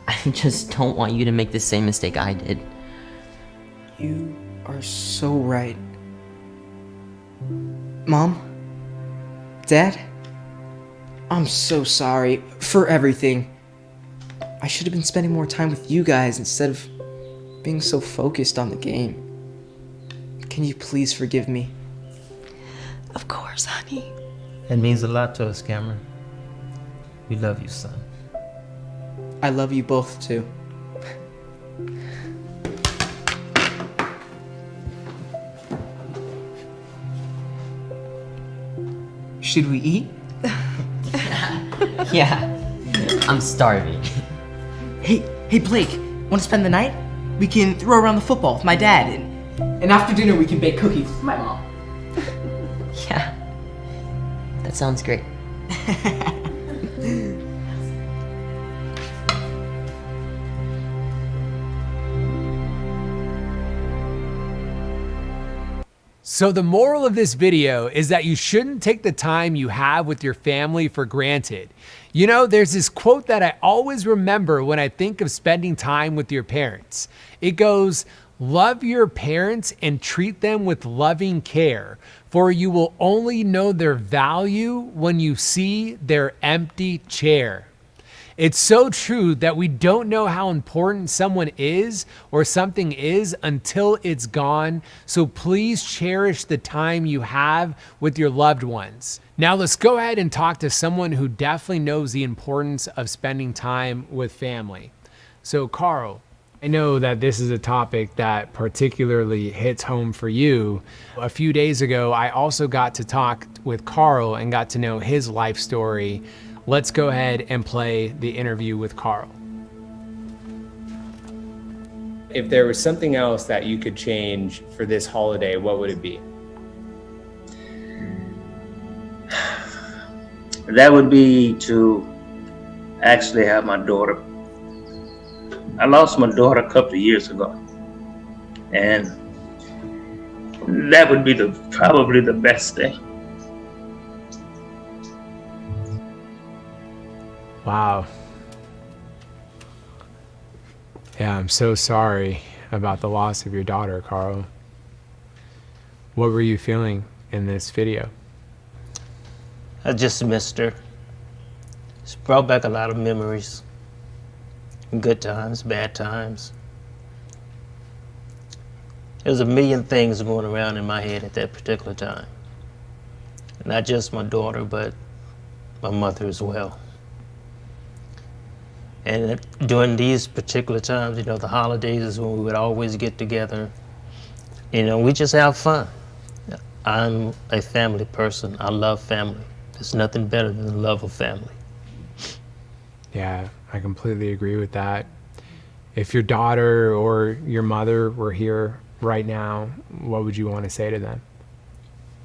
I just don't want you to make the same mistake I did. You are so right. Mom? Dad? I'm so sorry for everything. I should have been spending more time with you guys instead of being so focused on the game. Can you please forgive me? Of course, honey. It means a lot to us, Cameron. We love you, son. I love you both too. Should we eat? Yeah, I'm starving. Hey Blake, want to spend the night? We can throw around the football with my dad, and after dinner we can bake cookies with my mom. Yeah, that sounds great. So the moral of this video is that you shouldn't take the time you have with your family for granted. You know, there's this quote that I always remember when I think of spending time with your parents. It goes, "Love your parents and treat them with loving care, for you will only know their value when you see their empty chair." It's so true that we don't know how important someone is or something is until it's gone. So please cherish the time you have with your loved ones. Now let's go ahead and talk to someone who definitely knows the importance of spending time with family. So Carl, I know that this is a topic that particularly hits home for you. A few days ago, I also got to talk with Carl and got to know his life story. Let's go ahead and play the interview with Carl. If there was something else that you could change for this holiday, what would it be? That would be to actually have my daughter. I lost my daughter a couple of years ago, and that would be probably the best thing. Wow. Yeah, I'm so sorry about the loss of your daughter, Carl. What were you feeling in this video? I just missed her. It's brought back a lot of memories. Good times, bad times. There's a million things going around in my head at that particular time. Not just my daughter, but my mother as well. And during these particular times, you know, the holidays is when we would always get together. You know, we just have fun. I'm a family person. I love family. There's nothing better than the love of family. Yeah, I completely agree with that. If your daughter or your mother were here right now, what would you want to say to them?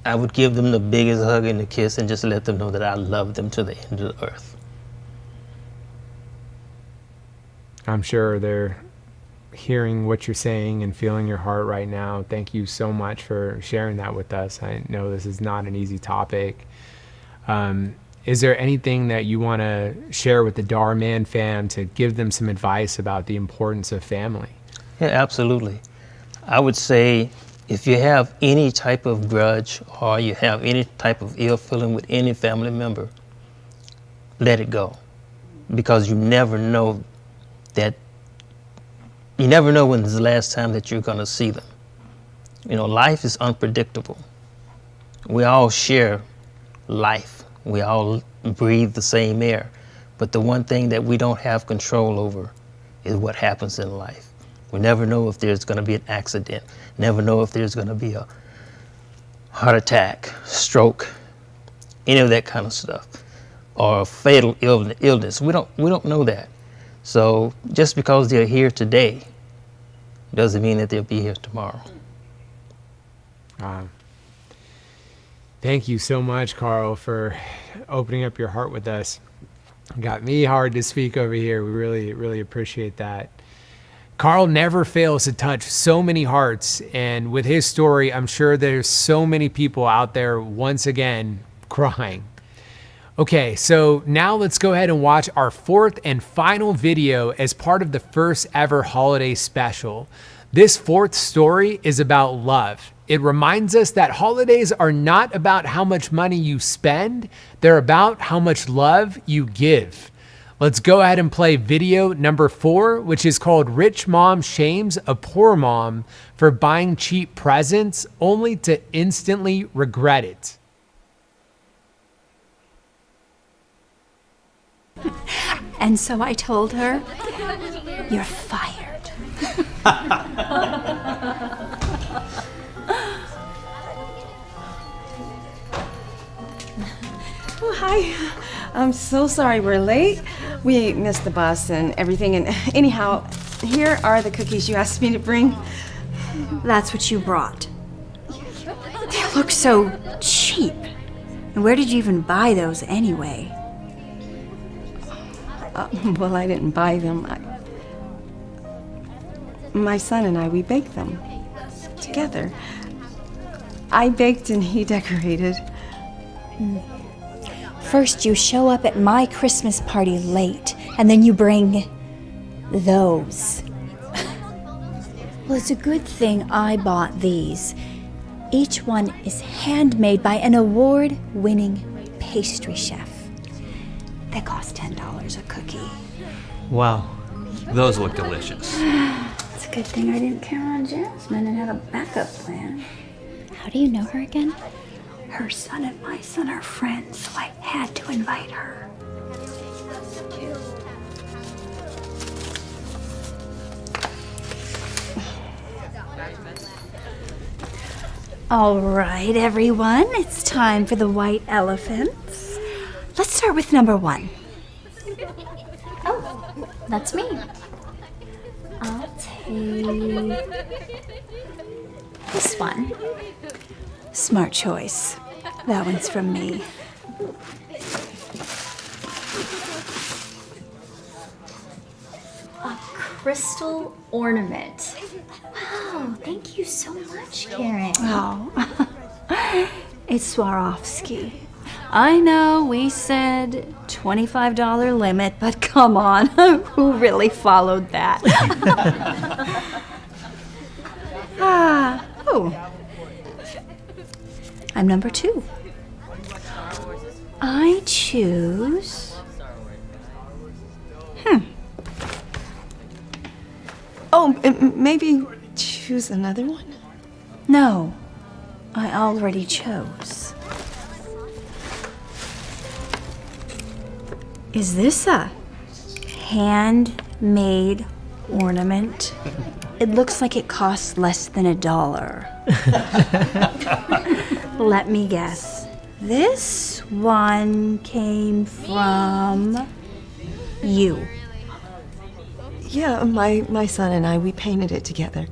I would give them the biggest hug and a kiss and just let them know that I love them to the end of the earth. I'm sure they're hearing what you're saying and feeling your heart right now. Thank you so much for sharing that with us. I know this is not an easy topic. Is there anything that you want to share with the Dhar Mann fam to give them some advice about the importance of family? Yeah, absolutely. I would say if you have any type of grudge or you have any type of ill feeling with any family member, let it go. Because you never know when is the last time that you're going to see them. You know, life is unpredictable. We all share life. We all breathe the same air. But the one thing that we don't have control over is what happens in life. We never know if there's going to be an accident. Never know if there's going to be a heart attack, stroke, any of that kind of stuff, or a fatal illness. We don't know that. So just because they're here today doesn't mean that they'll be here tomorrow. Thank you so much, Carl, for opening up your heart with us. Got me hard to speak over here. We really, really appreciate that. Carl never fails to touch so many hearts, and with his story, I'm sure there's so many people out there once again crying. Okay, so now let's go ahead and watch our fourth and final video as part of the first ever holiday special. This fourth story is about love. It reminds us that holidays are not about how much money you spend, they're about how much love you give. Let's go ahead and play video number 4, which is called Rich Mom Shames a Poor Mom for Buying Cheap Presents Only to Instantly Regret It. And so I told her, "You're fired." Oh, hi. I'm so sorry we're late. We missed the bus and everything. And anyhow, here are the cookies you asked me to bring. That's what you brought. They look so cheap. And where did you even buy those anyway? Well, I didn't buy them. My son and I, we baked them together. I baked and he decorated. First you show up at my Christmas party late, and then you bring those. Well, it's a good thing I bought these. Each one is handmade by an award-winning pastry chef. They cost $10 a cookie. Wow, those look delicious. It's a good thing I didn't count on Jasmine and had a backup plan. How do you know her again? Her son and my son are friends, so I had to invite her. All right, everyone, it's time for the white elephants. Let's start with number 1. Oh, that's me. I'll take this one. Smart choice. That one's from me. A crystal ornament. Wow, thank you so much, Karen. Oh, it's Swarovski. I know we said $25 limit, but come on, who really followed that? Oh. I'm number 2. I choose... Oh, maybe choose another one? No, I already chose. Is this a handmade ornament? It looks like it costs less than $1. Let me guess. This one came from you. Yeah, my son and I, we painted it together.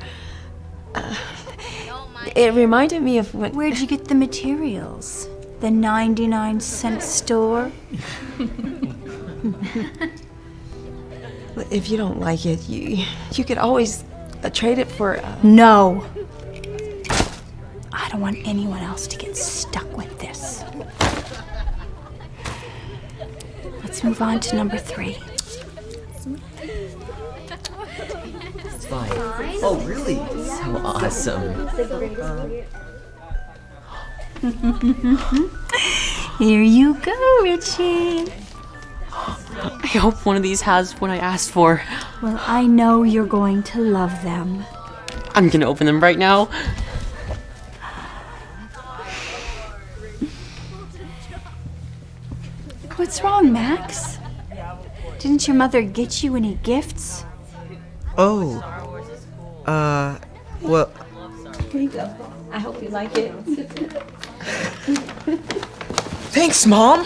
It reminded me of when... Where'd you get the materials? The 99-cent store? If you don't like it, you could always trade it for... No. I don't want anyone else to get stuck with this. Let's move on to number 3. Fine. Oh, really? So awesome. Here you go, Richie. I hope one of these has what I asked for. Well, I know you're going to love them. I'm gonna open them right now. What's wrong, Max? Didn't your mother get you any gifts? Oh. Well... Here you go. I hope you like it. Thanks, Mom!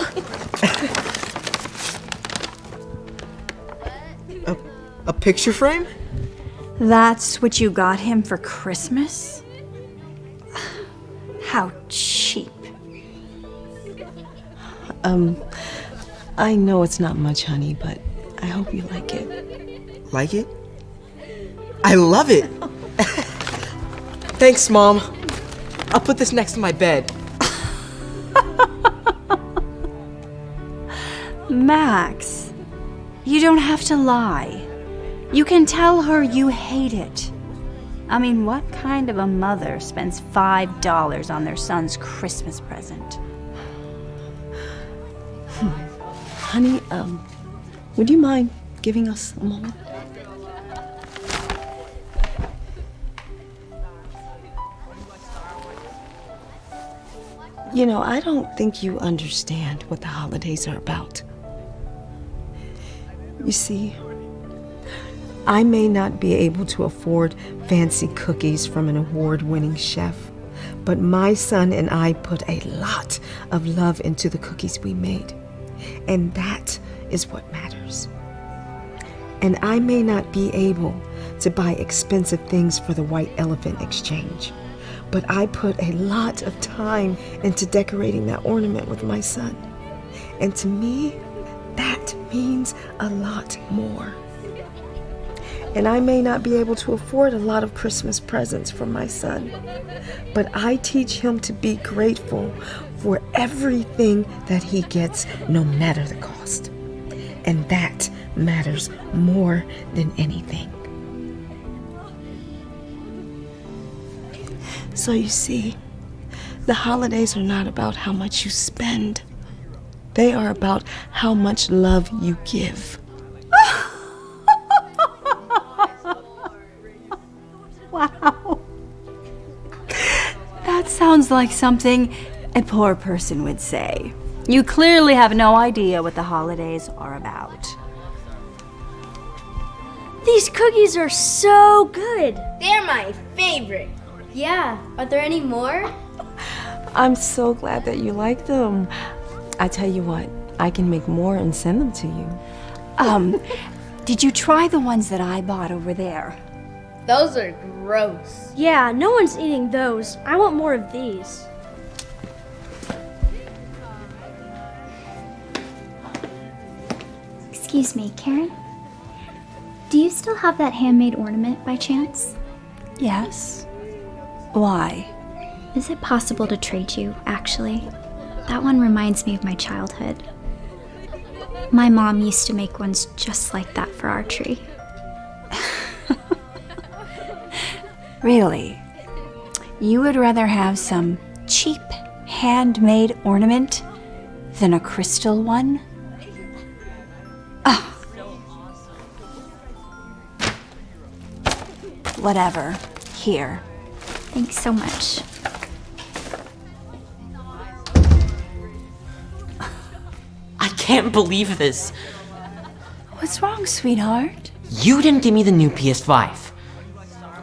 A picture frame? That's what you got him for Christmas? How cheap. I know it's not much, honey, but I hope you like it. Like it? I love it! Thanks, Mom. I'll put this next to my bed. Max, you don't have to lie. You can tell her you hate it. I mean, what kind of a mother spends $5 on their son's Christmas present? Honey, would you mind giving us a moment? You know, I don't think you understand what the holidays are about. You see, I may not be able to afford fancy cookies from an award-winning chef, but my son and I put a lot of love into the cookies we made, and that is what matters. And I may not be able to buy expensive things for the White Elephant Exchange, but I put a lot of time into decorating that ornament with my son. And to me, that means a lot more. And I may not be able to afford a lot of Christmas presents for my son, but I teach him to be grateful for everything that he gets, no matter the cost. And that matters more than anything. So you see, the holidays are not about how much you spend. They are about how much love you give. Wow. That sounds like something a poor person would say. You clearly have no idea what the holidays are about. These cookies are so good. They're my favorite. Yeah, are there any more? I'm so glad that you like them. I tell you what, I can make more and send them to you. Did you try the ones that I bought over there? Those are gross. Yeah, no one's eating those. I want more of these. Excuse me, Karen? Do you still have that handmade ornament by chance? Yes. Why? Is it possible to trade you, actually? That one reminds me of my childhood. My mom used to make ones just like that for our tree. Really? You would rather have some cheap handmade ornament than a crystal one? Ah. Whatever. Here. Thanks so much. I can't believe this. What's wrong, sweetheart? You didn't give me the new PS5.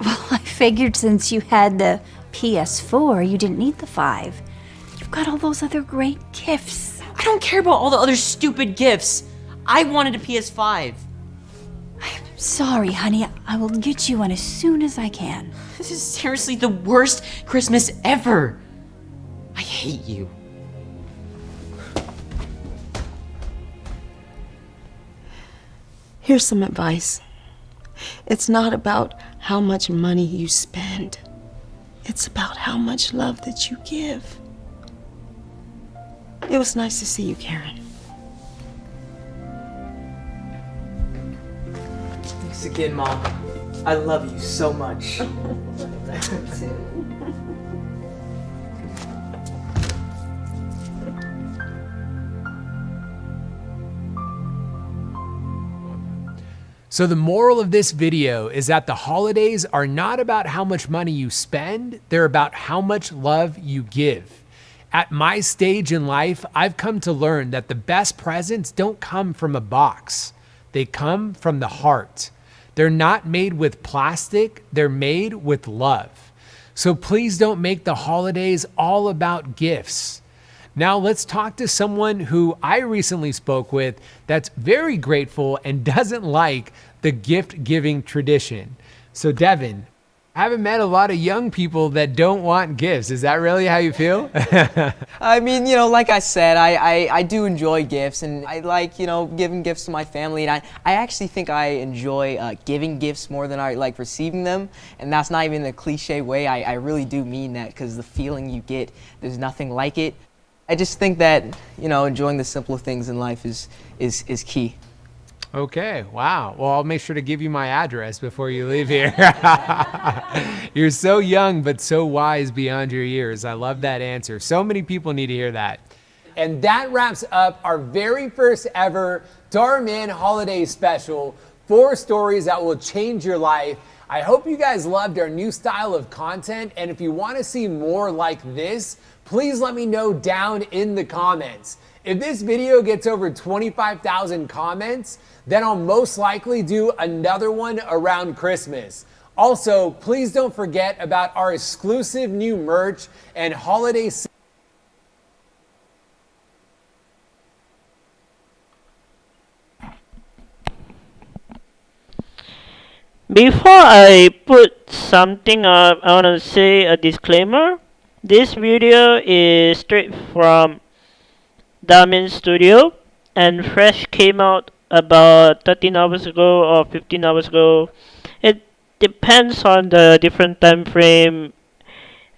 Well, I figured since you had the PS4, you didn't need the 5. You've got all those other great gifts. I don't care about all the other stupid gifts. I wanted a PS5. Sorry, honey. I will get you one as soon as I can. This is seriously the worst Christmas ever. I hate you. Here's some advice. It's not about how much money you spend. It's about how much love that you give. It was nice to see you, Karen. Thanks again, Mom. I love you so much. So the moral of this video is that the holidays are not about how much money you spend, they're about how much love you give. At my stage in life, I've come to learn that the best presents don't come from a box. They come from the heart. They're not made with plastic, they're made with love. So please don't make the holidays all about gifts. Now let's talk to someone who I recently spoke with that's very grateful and doesn't like the gift-giving tradition. So Devin, I haven't met a lot of young people that don't want gifts. Is that really how you feel? I mean, like I said, I do enjoy gifts, and I like, giving gifts to my family, and I actually think I enjoy giving gifts more than I like receiving them, and that's not even a cliche way. I really do mean that, because the feeling you get, there's nothing like it. I just think that, enjoying the simple things in life is key. Okay, wow. Well, I'll make sure to give you my address before you leave here. You're so young, but so wise beyond your years. I love that answer. So many people need to hear that. And that wraps up our very first ever Dhar Mann holiday special, 4 stories that will change your life. I hope you guys loved our new style of content, and if you want to see more like this, please let me know down in the comments. If this video gets over 25,000 comments, then I'll most likely do another one around Christmas. Also, please don't forget about our exclusive new merch and holiday. Before I put something up, I want to say a disclaimer. This video is straight from Dhar Mann studio and fresh came out about 13 hours ago or 15 hours ago. It depends on the different time frame,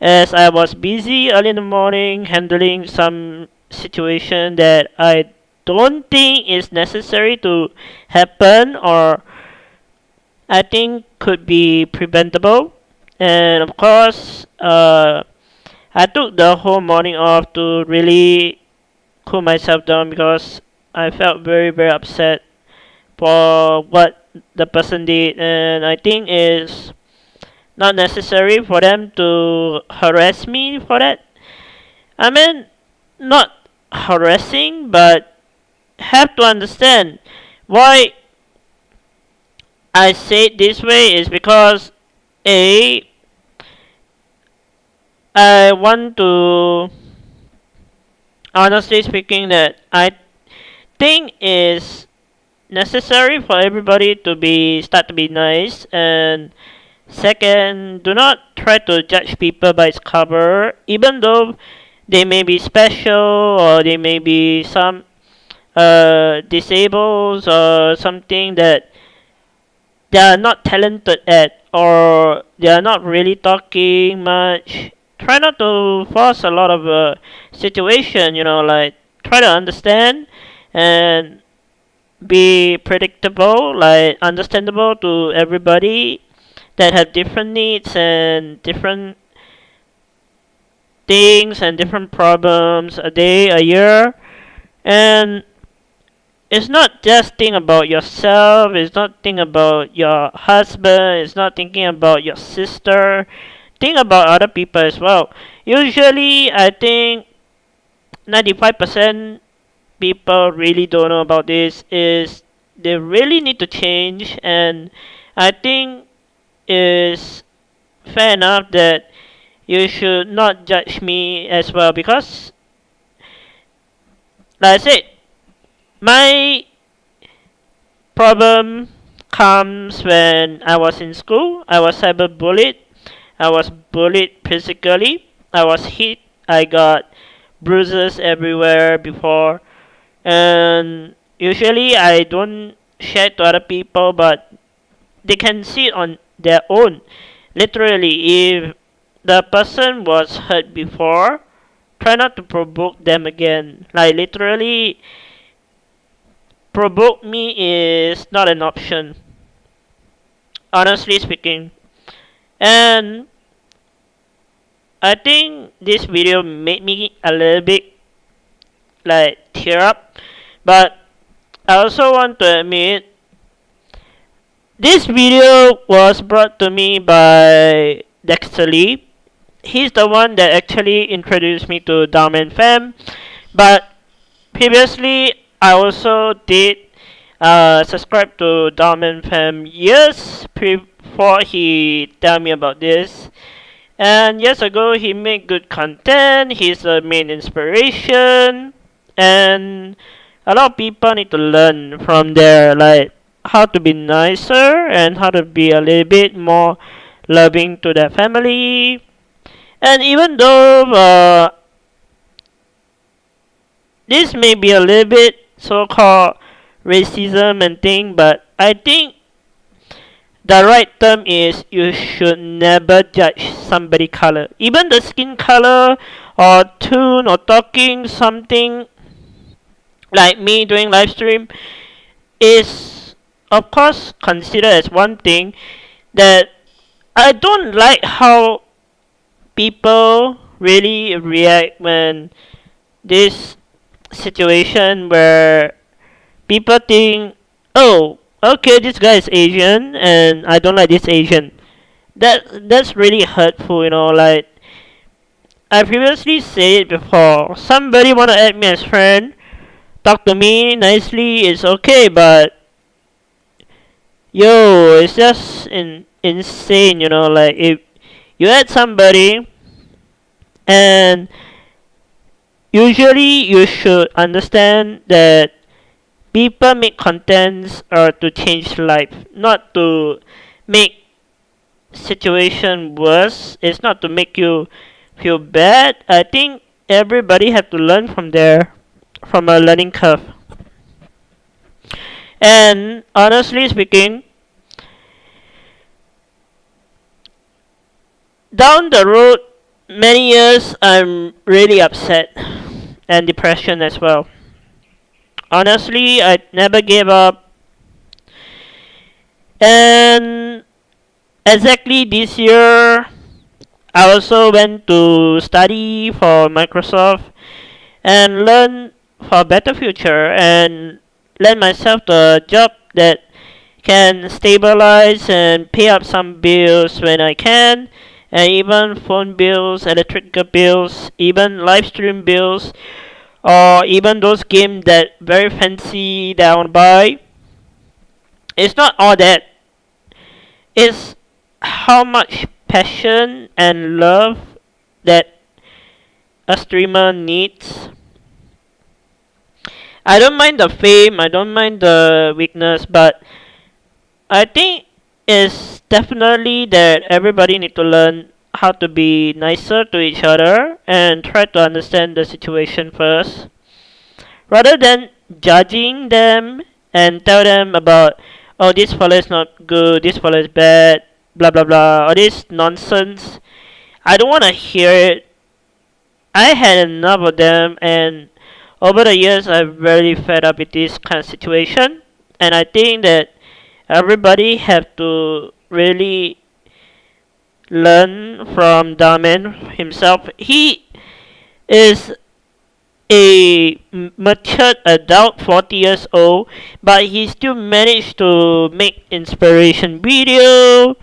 as I was busy early in the morning handling some situation that I don't think is necessary to happen, or I think could be preventable. And of course, I took the whole morning off to really cool myself down, because I felt very, very upset for what the person did, and I think it's not necessary for them to harass me for that. I mean, not harassing, but have to understand why I say it this way is because I want to, honestly speaking, that I think is necessary for everybody to start to be nice. And second, do not try to judge people by its cover, even though they may be special or they may be some disabled or something that they are not talented at, or they are not really talking much. Try not to force a lot of situation, like try to understand and be predictable, like understandable to everybody that have different needs and different things and different problems a day, a year. And it's not just think about yourself, it's not think about your husband, it's not thinking about your sister. think about other people as well. Usually, I think 95% people really don't know about this is they really need to change, and I think is fair enough that you should not judge me as well, because like I said, my problem comes when I was in school. I was cyberbullied. I was bullied physically. I was hit. I got bruises everywhere before. And usually I don't share to other people, but they can see it on their own. Literally, if the person was hurt before, try not to provoke them again. Like literally, provoke me is not an option, honestly speaking. And I think this video made me a little bit like tear up, but I also want to admit this video was brought to me by Dexter Lee. He's the one that actually introduced me to Dhar Mann fam, but previously I also did subscribe to Dhar Mann fam years before he tell me about this. And years ago he made good content, he's the main inspiration, and a lot of people need to learn from there, like how to be nicer and how to be a little bit more loving to their family. And even though this may be a little bit so-called racism and thing, but I think the right term is you should never judge somebody color. Even the skin color or tune or talking something like me doing live stream is of course considered as one thing. That I don't like how people really react when this situation where people think, oh, okay, this guy is Asian and I don't like this Asian. That's really hurtful, you know. Like I previously said it before, somebody wanna add me as friend, talk to me nicely, it's okay, but yo, it's just insane, you know. Like if you add somebody, and usually you should understand that people make contents are to change life, not to make situation worse. It's not to make you feel bad. I think everybody have to learn from there, from a learning curve. And honestly speaking, down the road many years I'm really upset and depression as well. Honestly, I never gave up. And exactly this year I also went to study for Microsoft and learn for a better future and let myself the job that can stabilize and pay up some bills when I can, and even phone bills, electrical bills, even live stream bills, or even those games that very fancy that I want to buy. It's not all that. It's how much passion and love that a streamer needs. I don't mind the fame, I don't mind the weakness, but I think it's definitely that everybody need to learn how to be nicer to each other and try to understand the situation first, rather than judging them and tell them about, oh, this fellow is not good, this fellow is bad, blah blah blah, all this nonsense. I don't want to hear it. I had enough of them, and over the years I've really fed up with this kind of situation, and I think that everybody have to really learn from Dhar Mann himself. He is a matured adult, 40 years old, but he still managed to make inspiration video,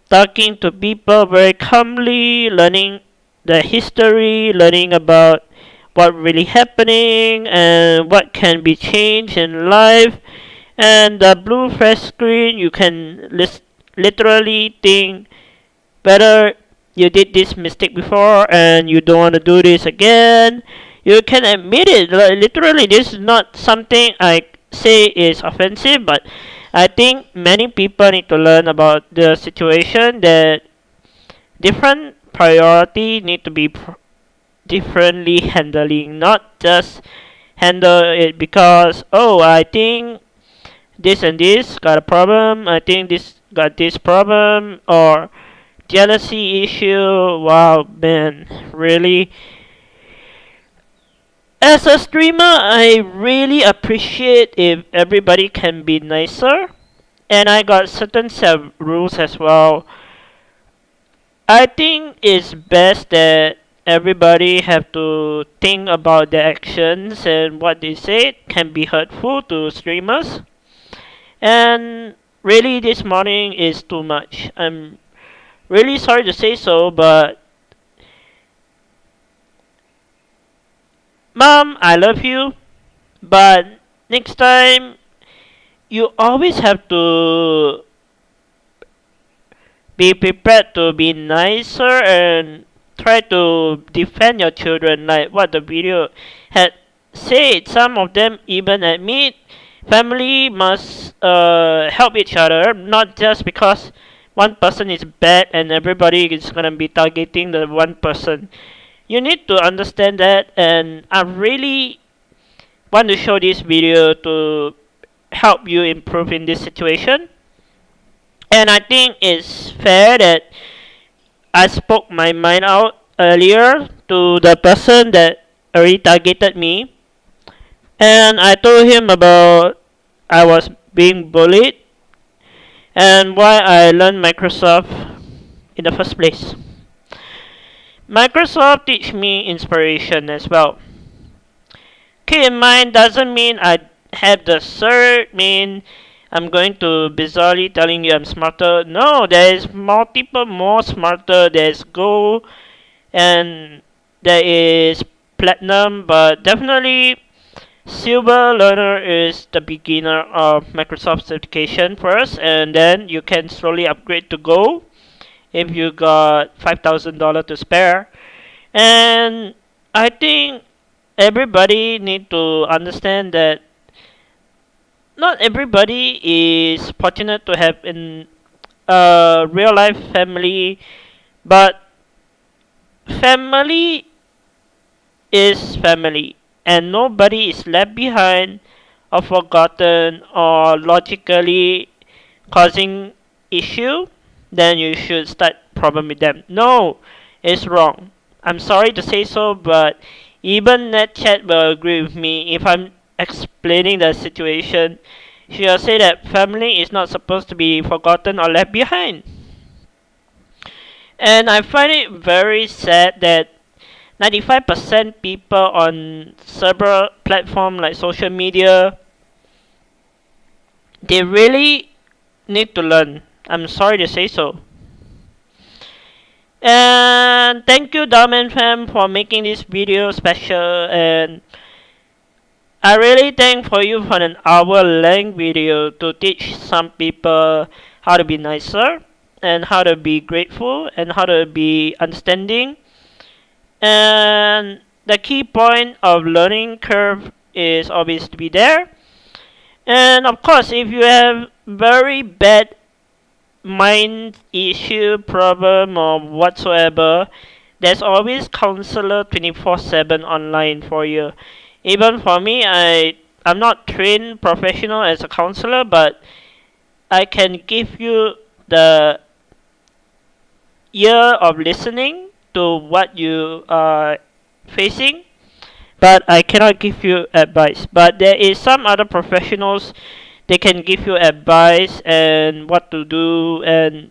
talking to people very calmly, learning the history, learning about what really happening and what can be changed in life. And the blue fresh screen, you can literally think whether you did this mistake before and you don't want to do this again. You can admit it. Literally, this is not something I say is offensive, but I think many people need to learn about the situation that different priority need to be differently handling, not just handle it because, oh, I think this and this got a problem, I think this got this problem, or jealousy issue. Wow, man, really. As a streamer, I really appreciate if everybody can be nicer, and I got certain set of rules as well. I think it's best that everybody have to think about their actions and what they say can be hurtful to streamers. And really, this morning is too much. I'm really sorry to say so, but Mom, I love you, but next time you always have to be prepared to be nicer and try to defend your children like what the video had said. Some of them even admit family must help each other, not just because one person is bad and everybody is gonna be targeting the one person. You need to understand that, and I really want to show this video to help you improve in this situation. And I think it's fair that I spoke my mind out earlier to the person that already targeted me, and I told him about I was being bullied and why I learned Microsoft in the first place. Microsoft teach me inspiration as well. Keep in mind, doesn't mean I have the cert, mean I'm going to bizarrely telling you I'm smarter. No, there is multiple more smarter. There's gold and there is platinum, but definitely silver learner is the beginner of Microsoft certification first, and then you can slowly upgrade to gold if you got $5,000 to spare. And I think everybody need to understand that not everybody is fortunate to have in a real life family, but family is family, and nobody is left behind or forgotten or logically causing issue. Then you should start problem with them. No, it's wrong. I'm sorry to say so, but even NetChat will agree with me if I'm explaining the situation. She'll say that family is not supposed to be forgotten or left behind. And I find it very sad that 95% people on several platforms like social media, they really need to learn. I'm sorry to say so. And thank you Dhar Mann fam for making this video special, and I really thank for you for an hour length video to teach some people how to be nicer and how to be grateful and how to be understanding. And the key point of learning curve is always to be there. And of course, if you have very bad mind issue, problem or whatsoever, there's always counselor 24/7 online for you. Even for me, I'm not trained professional as a counselor, but I can give you the ear of listening to what you are facing, but I cannot give you advice. But there is some other professionals, they can give you advice and what to do, and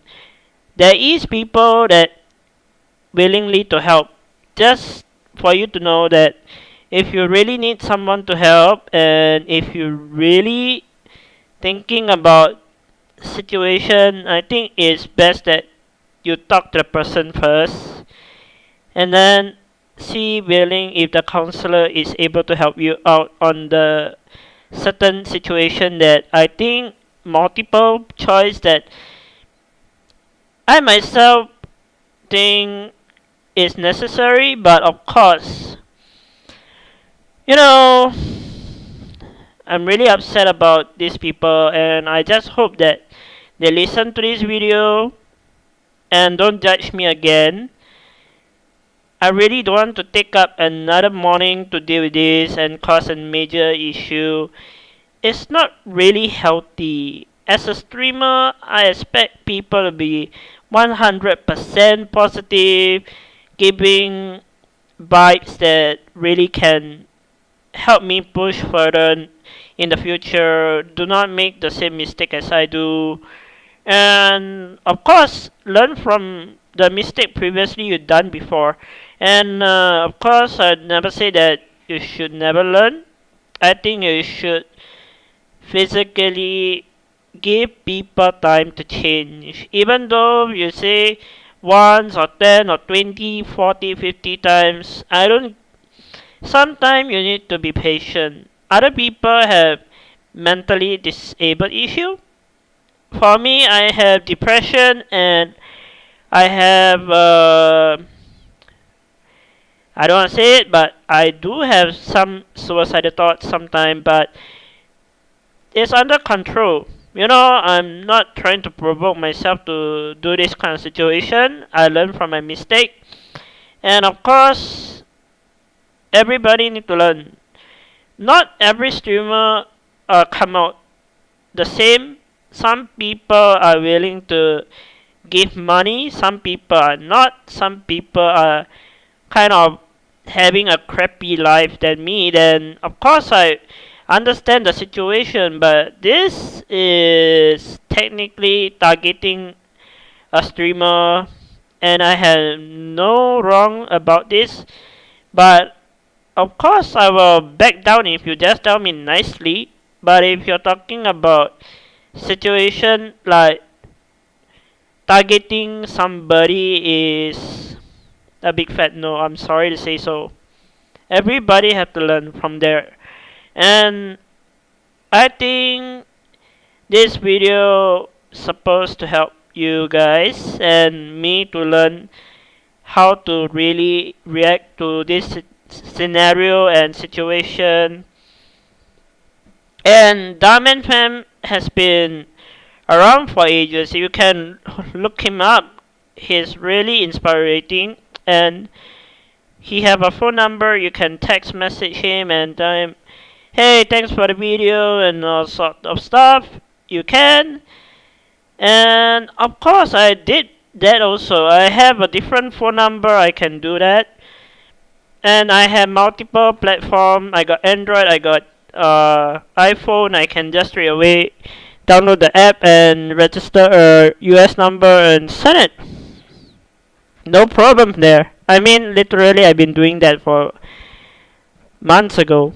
there is people that willingly to help. Just for you to know that if you really need someone to help, and if you really thinking about situation, I think it's best that you talk to the person first, and then see willing if the counselor is able to help you out on the certain situation that I think multiple choice that I myself think is necessary, but of course, you know, I'm really upset about these people, and I just hope that they listen to this video and don't judge me again. I really don't want to take up another morning to deal with this and cause a major issue. It's not really healthy. As a streamer, I expect people to be 100% positive, giving vibes that really can help me push further in the future. Do not make the same mistake as I do. And of course, learn from the mistake previously you done before. And of course, I never say that you should never learn. I think you should physically give people time to change. Even though you say once or 10 or 20, 40, 50 times, I don't. Sometimes you need to be patient. Other people have mentally disabled issue. For me, I have depression and I have I don't want to say it, but I do have some suicidal thoughts sometimes, but it's under control. You know, I'm not trying to provoke myself to do this kind of situation. I learn from my mistake. And of course, everybody need to learn. Not every streamer come out the same. Some people are willing to give money, some people are not, some people are kind of having a crappy life than me. Then of course I understand the situation, but this is technically targeting a streamer, and I have no wrong about this. But of course I will back down if you just tell me nicely. But if you're talking about situation like targeting somebody is a big fat no. I'm sorry to say so. Everybody have to learn from there. And I think this video supposed to help you guys and me to learn how to really react to this scenario and situation. And Dhar Mann fam has been around for ages. You can look him up. He's really inspiring, and he have a phone number. You can text message him and tell him, hey, thanks for the video and all sort of stuff. You can. And of course I did that also. I have a different phone number. I can do that. And I have multiple platform. I got Android, I got iPhone. I can just straight away download the app and register a US number and send it. No problem there. I mean, literally, I've been doing that for months ago.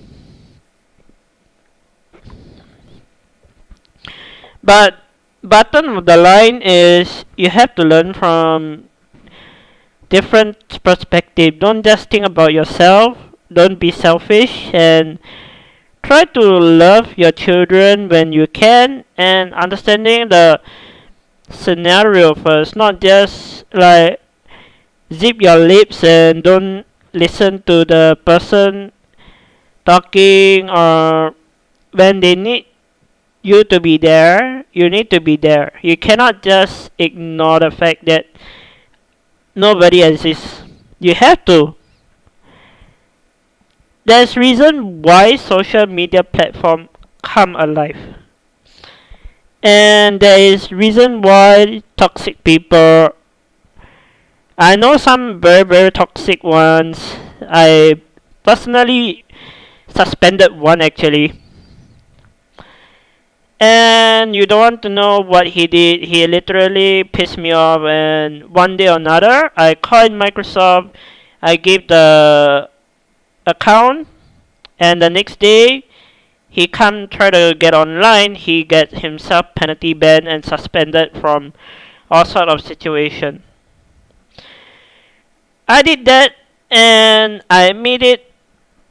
But bottom of the line is you have to learn from different perspective. Don't just think about yourself. Don't be selfish, and try to love your children when you can, and understanding the scenario first, not just like zip your lips and don't listen to the person talking, or when they need you to be there, you need to be there. You cannot just ignore the fact that nobody exists. You have to. There's reason why social media platform come alive. And there is reason why toxic people. I know some very very toxic ones. I personally suspended one actually. And you don't want to know what he did. He literally pissed me off, and one day or another I called Microsoft. I gave the account, and the next day he come try to get online. He get himself penalty banned and suspended from all sort of situation. I did that and I made it.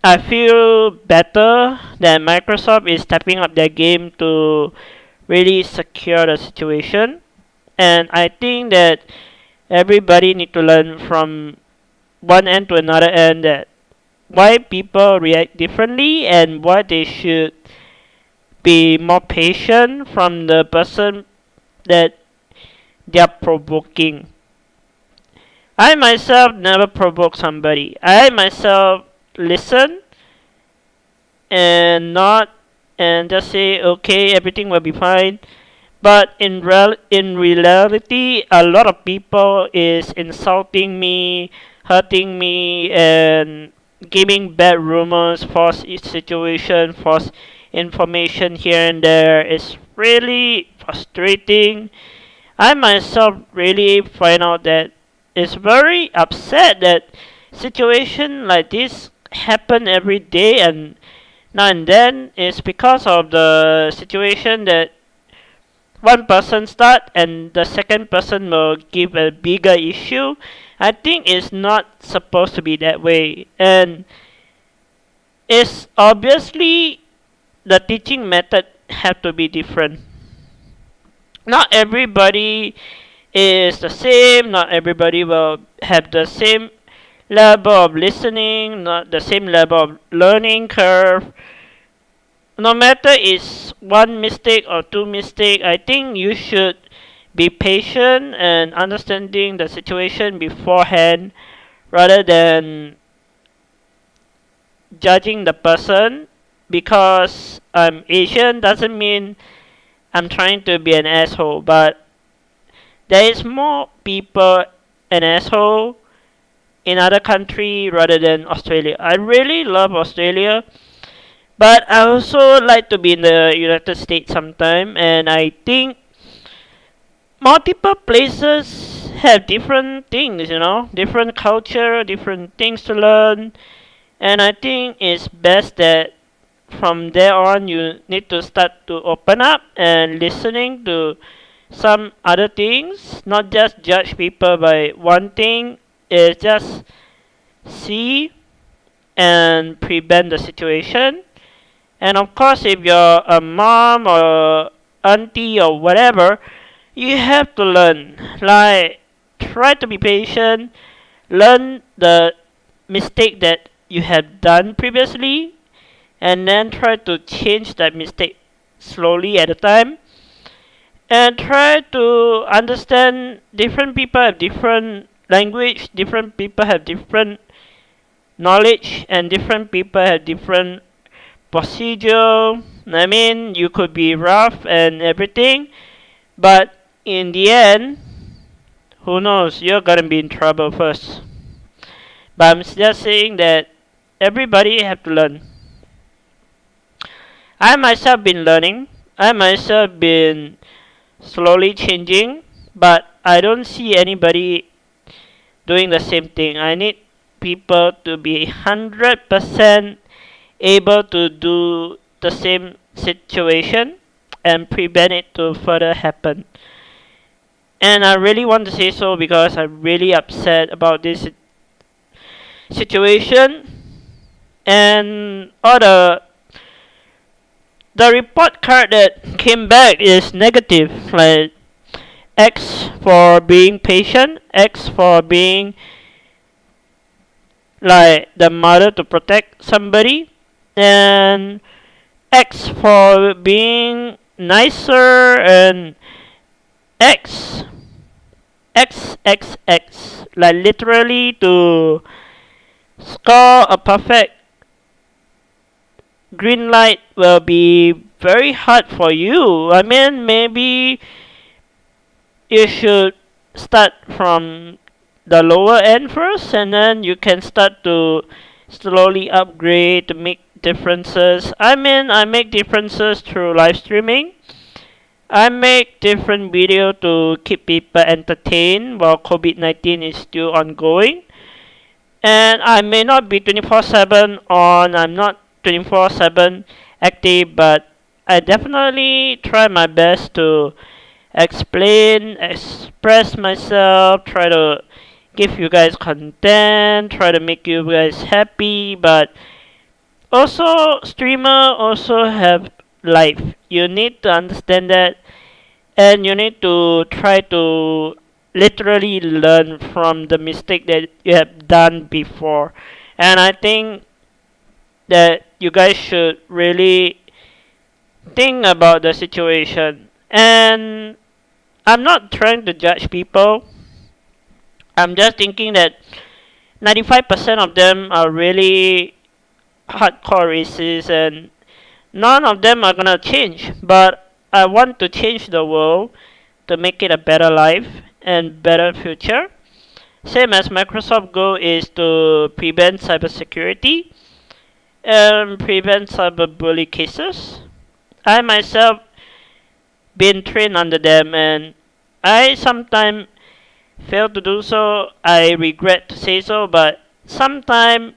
I feel better that Microsoft is stepping up their game to really secure the situation. And I think that everybody need to learn from one end to another end that why people react differently and why they should be more patient from the person that they are provoking. I myself never provoke somebody. I myself listen and not and just say okay, everything will be fine. But in reality, a lot of people is insulting me, hurting me, and giving bad rumors, false situation, false information here and there. It's really frustrating. I myself really find out that it's very upset that situation like this happen every day and now and then. It's because of the situation that one person start and the second person will give a bigger issue. I think it's not supposed to be that way, and it's obviously the teaching method have to be different. Not everybody is the same. Not everybody will have the same level of listening, not the same level of learning curve. No matter it's one mistake or two mistake, I think you should be patient and understanding the situation beforehand rather than judging the person. Because I'm Asian doesn't mean I'm trying to be an asshole, but there is more people an asshole in other country rather than Australia. I really love Australia, but I also like to be in the United States sometime, and I think multiple places have different things, different culture, different things to learn, and I think it's best that from there on you need to start to open up and listening to some other things, not just judge people by one thing. It's just see and prevent the situation. And of course, if you're a mom or auntie or whatever, you have to learn. Like, try to be patient, learn the mistake that you have done previously, and then try to change that mistake slowly at a time. And try to understand different people have different language, different people have different knowledge, and different people have different procedure. I mean, you could be rough and everything, but in the end, who knows? You're gonna be in trouble first. But I'm just saying that everybody have to learn. I myself been learning. I myself been slowly changing, but I don't see anybody doing the same thing. I need people to be 100% able to do the same situation and prevent it to further happen. And I really want to say so because I'm really upset about this situation, and all the report card that came back is negative, like X for being patient, X for being like the mother to protect somebody, and X for being nicer, and X XXX, like literally to score a perfect green light will be very hard for you. I mean, maybe you should start from the lower end first, and then you can start to slowly upgrade to make differences. I mean, I make differences through live streaming. I make different video to keep people entertained while COVID-19 is still ongoing. And I may not be 24/7 on, I'm not 24/7 active, but I definitely try my best to explain, express myself, try to give you guys content, try to make you guys happy, but also streamer also have life. You need to understand that, and you need to try to literally learn from the mistake that you have done before. And I think that you guys should really think about the situation. And I'm not trying to judge people. I'm just thinking that 95% of them are really hardcore racists, and none of them are gonna change. But I want to change the world to make it a better life and better future. Same as Microsoft goal is to prevent cybersecurity and prevent cyberbully cases. I myself been trained under them, and I sometimes fail to do so. I regret to say so, but sometimes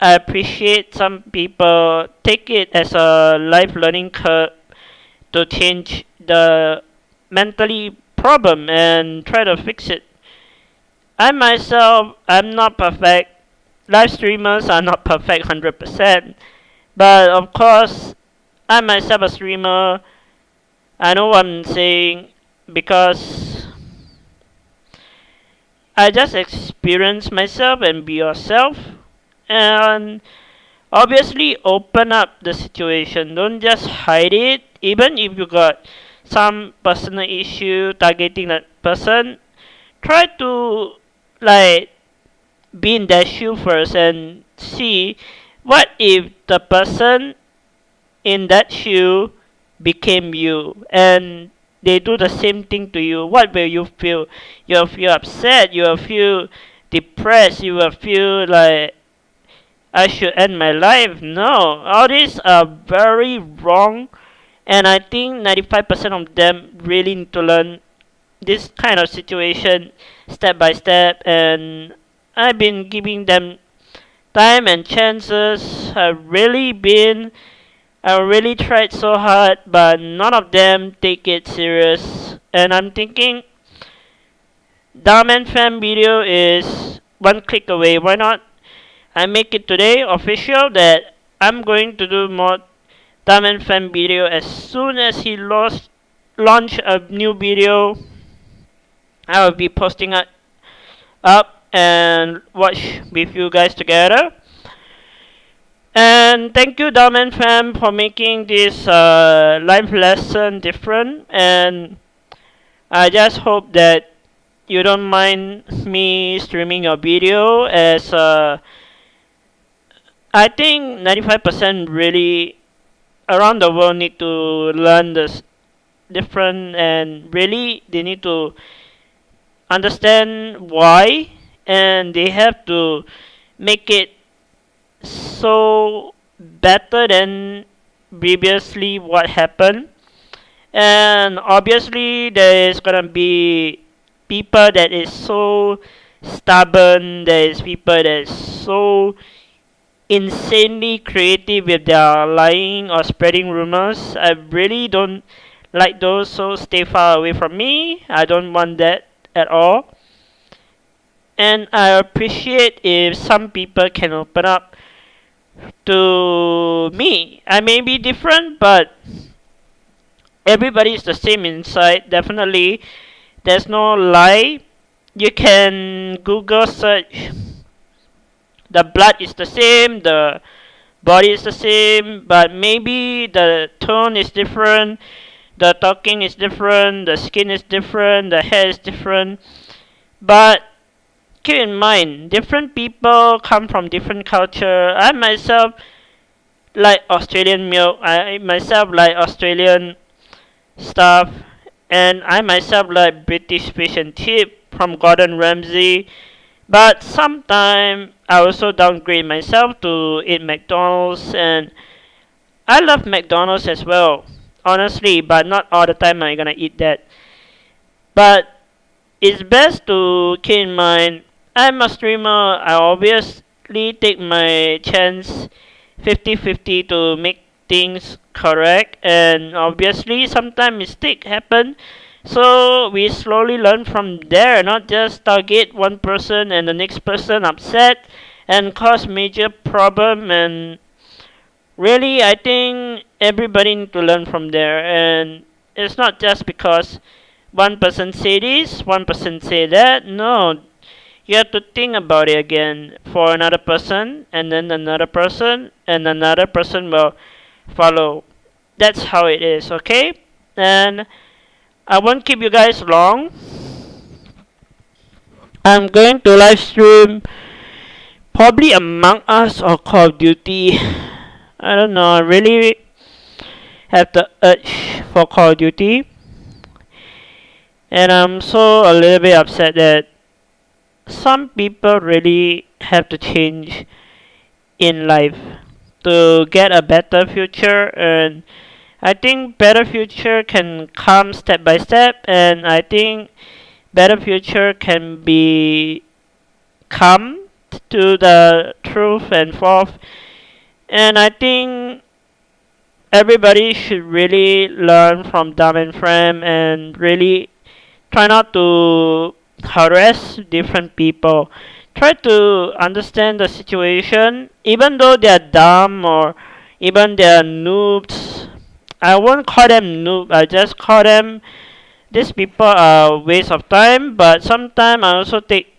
I appreciate some people take it as a life learning curve to change the mentally problem and try to fix it. I myself, I'm not perfect. Live streamers are not perfect 100%. But of course, I myself a streamer. I know what I'm saying because I just experience myself and be yourself. And obviously open up the situation. Don't just hide it. Even if you got some personal issue targeting that person, try to like be in that shoe first and see what if the person in that shoe became you and they do the same thing to you. What will you feel? You'll feel upset, you'll feel depressed, you will feel like I should end my life. No, all these are very wrong, and I think 95% of them really need to learn this kind of situation step by step. And I've been giving them time and chances. I really tried so hard, but none of them take it serious. And I'm thinking, Dhar Mann fan video is one click away. Why not I make it today official that I'm going to do more Dhar Mann fan video as soon as he launch a new video. I will be posting it up and watch with you guys together. And thank you, Dhar Mann fam, for making this live lesson different. And I just hope that you don't mind me streaming your video, as I think 95% really around the world need to learn this different, and really they need to understand why, and they have to make it so better than previously what happened. And obviously there is gonna be people that is so stubborn, there is people that is so insanely creative with their lying or spreading rumors. I really don't like those, so stay far away from me. I don't want that at all. And I appreciate if some people can open up to me. I may be different, but everybody is the same inside. Definitely, there's no lie. You can Google search. The blood is the same, the body is the same, but maybe the tone is different, the talking is different, the skin is different, the hair is different. But keep in mind, different people come from different culture. I myself like Australian milk. I myself like Australian stuff, and I myself like British fish and chip from Gordon Ramsay. But sometimes I also downgrade myself to eat McDonald's, and I love McDonald's as well, honestly. But not all the time I'm gonna eat that. But it's best to keep in mind, I'm a streamer. I obviously take my chance 50-50 to make things correct, and obviously sometimes mistake happen. So we slowly learn from there, not just target one person and the next person upset and cause major problem. And really, I think everybody need to learn from there. And it's not just because one person say this, one person say that. No, you have to think about it again for another person, and then another person, and another person will follow. That's how it is, okay? And I won't keep you guys long. I'm going to live stream probably Among Us or Call of Duty. I don't know, I really have the urge for Call of Duty. And I'm so a little bit upset that some people really have to change in life to get a better future. And I think better future can come step by step, and I think better future can be come to the truth and forth. And I think everybody should really learn from Dumb and Frame and really try not to harass different people. Try to understand the situation, even though they are dumb or even they are noobs. I won't call them noob. I just call them, these people are a waste of time. But sometimes I also take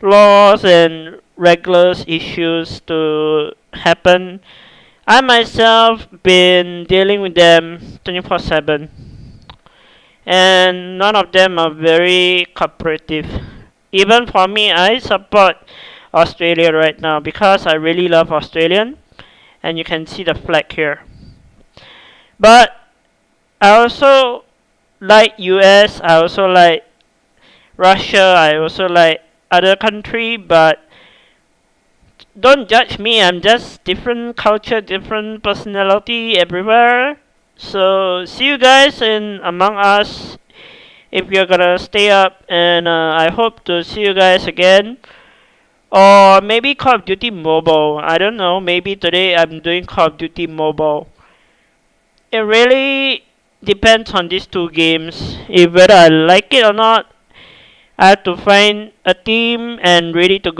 laws and regular issues to happen. I myself been dealing with them 24/7, and none of them are very cooperative. Even for me, I support Australia right now because I really love Australian, and you can see the flag here. But I also like US, I also like Russia, I also like other country, but don't judge me, I'm just different culture, different personality everywhere. So see you guys in Among Us if you're gonna stay up, and I hope to see you guys again. Or maybe Call of Duty Mobile, I don't know, maybe today I'm doing Call of Duty Mobile. It really depends on these two games, if whether I like it or not. I have to find a team and ready to go.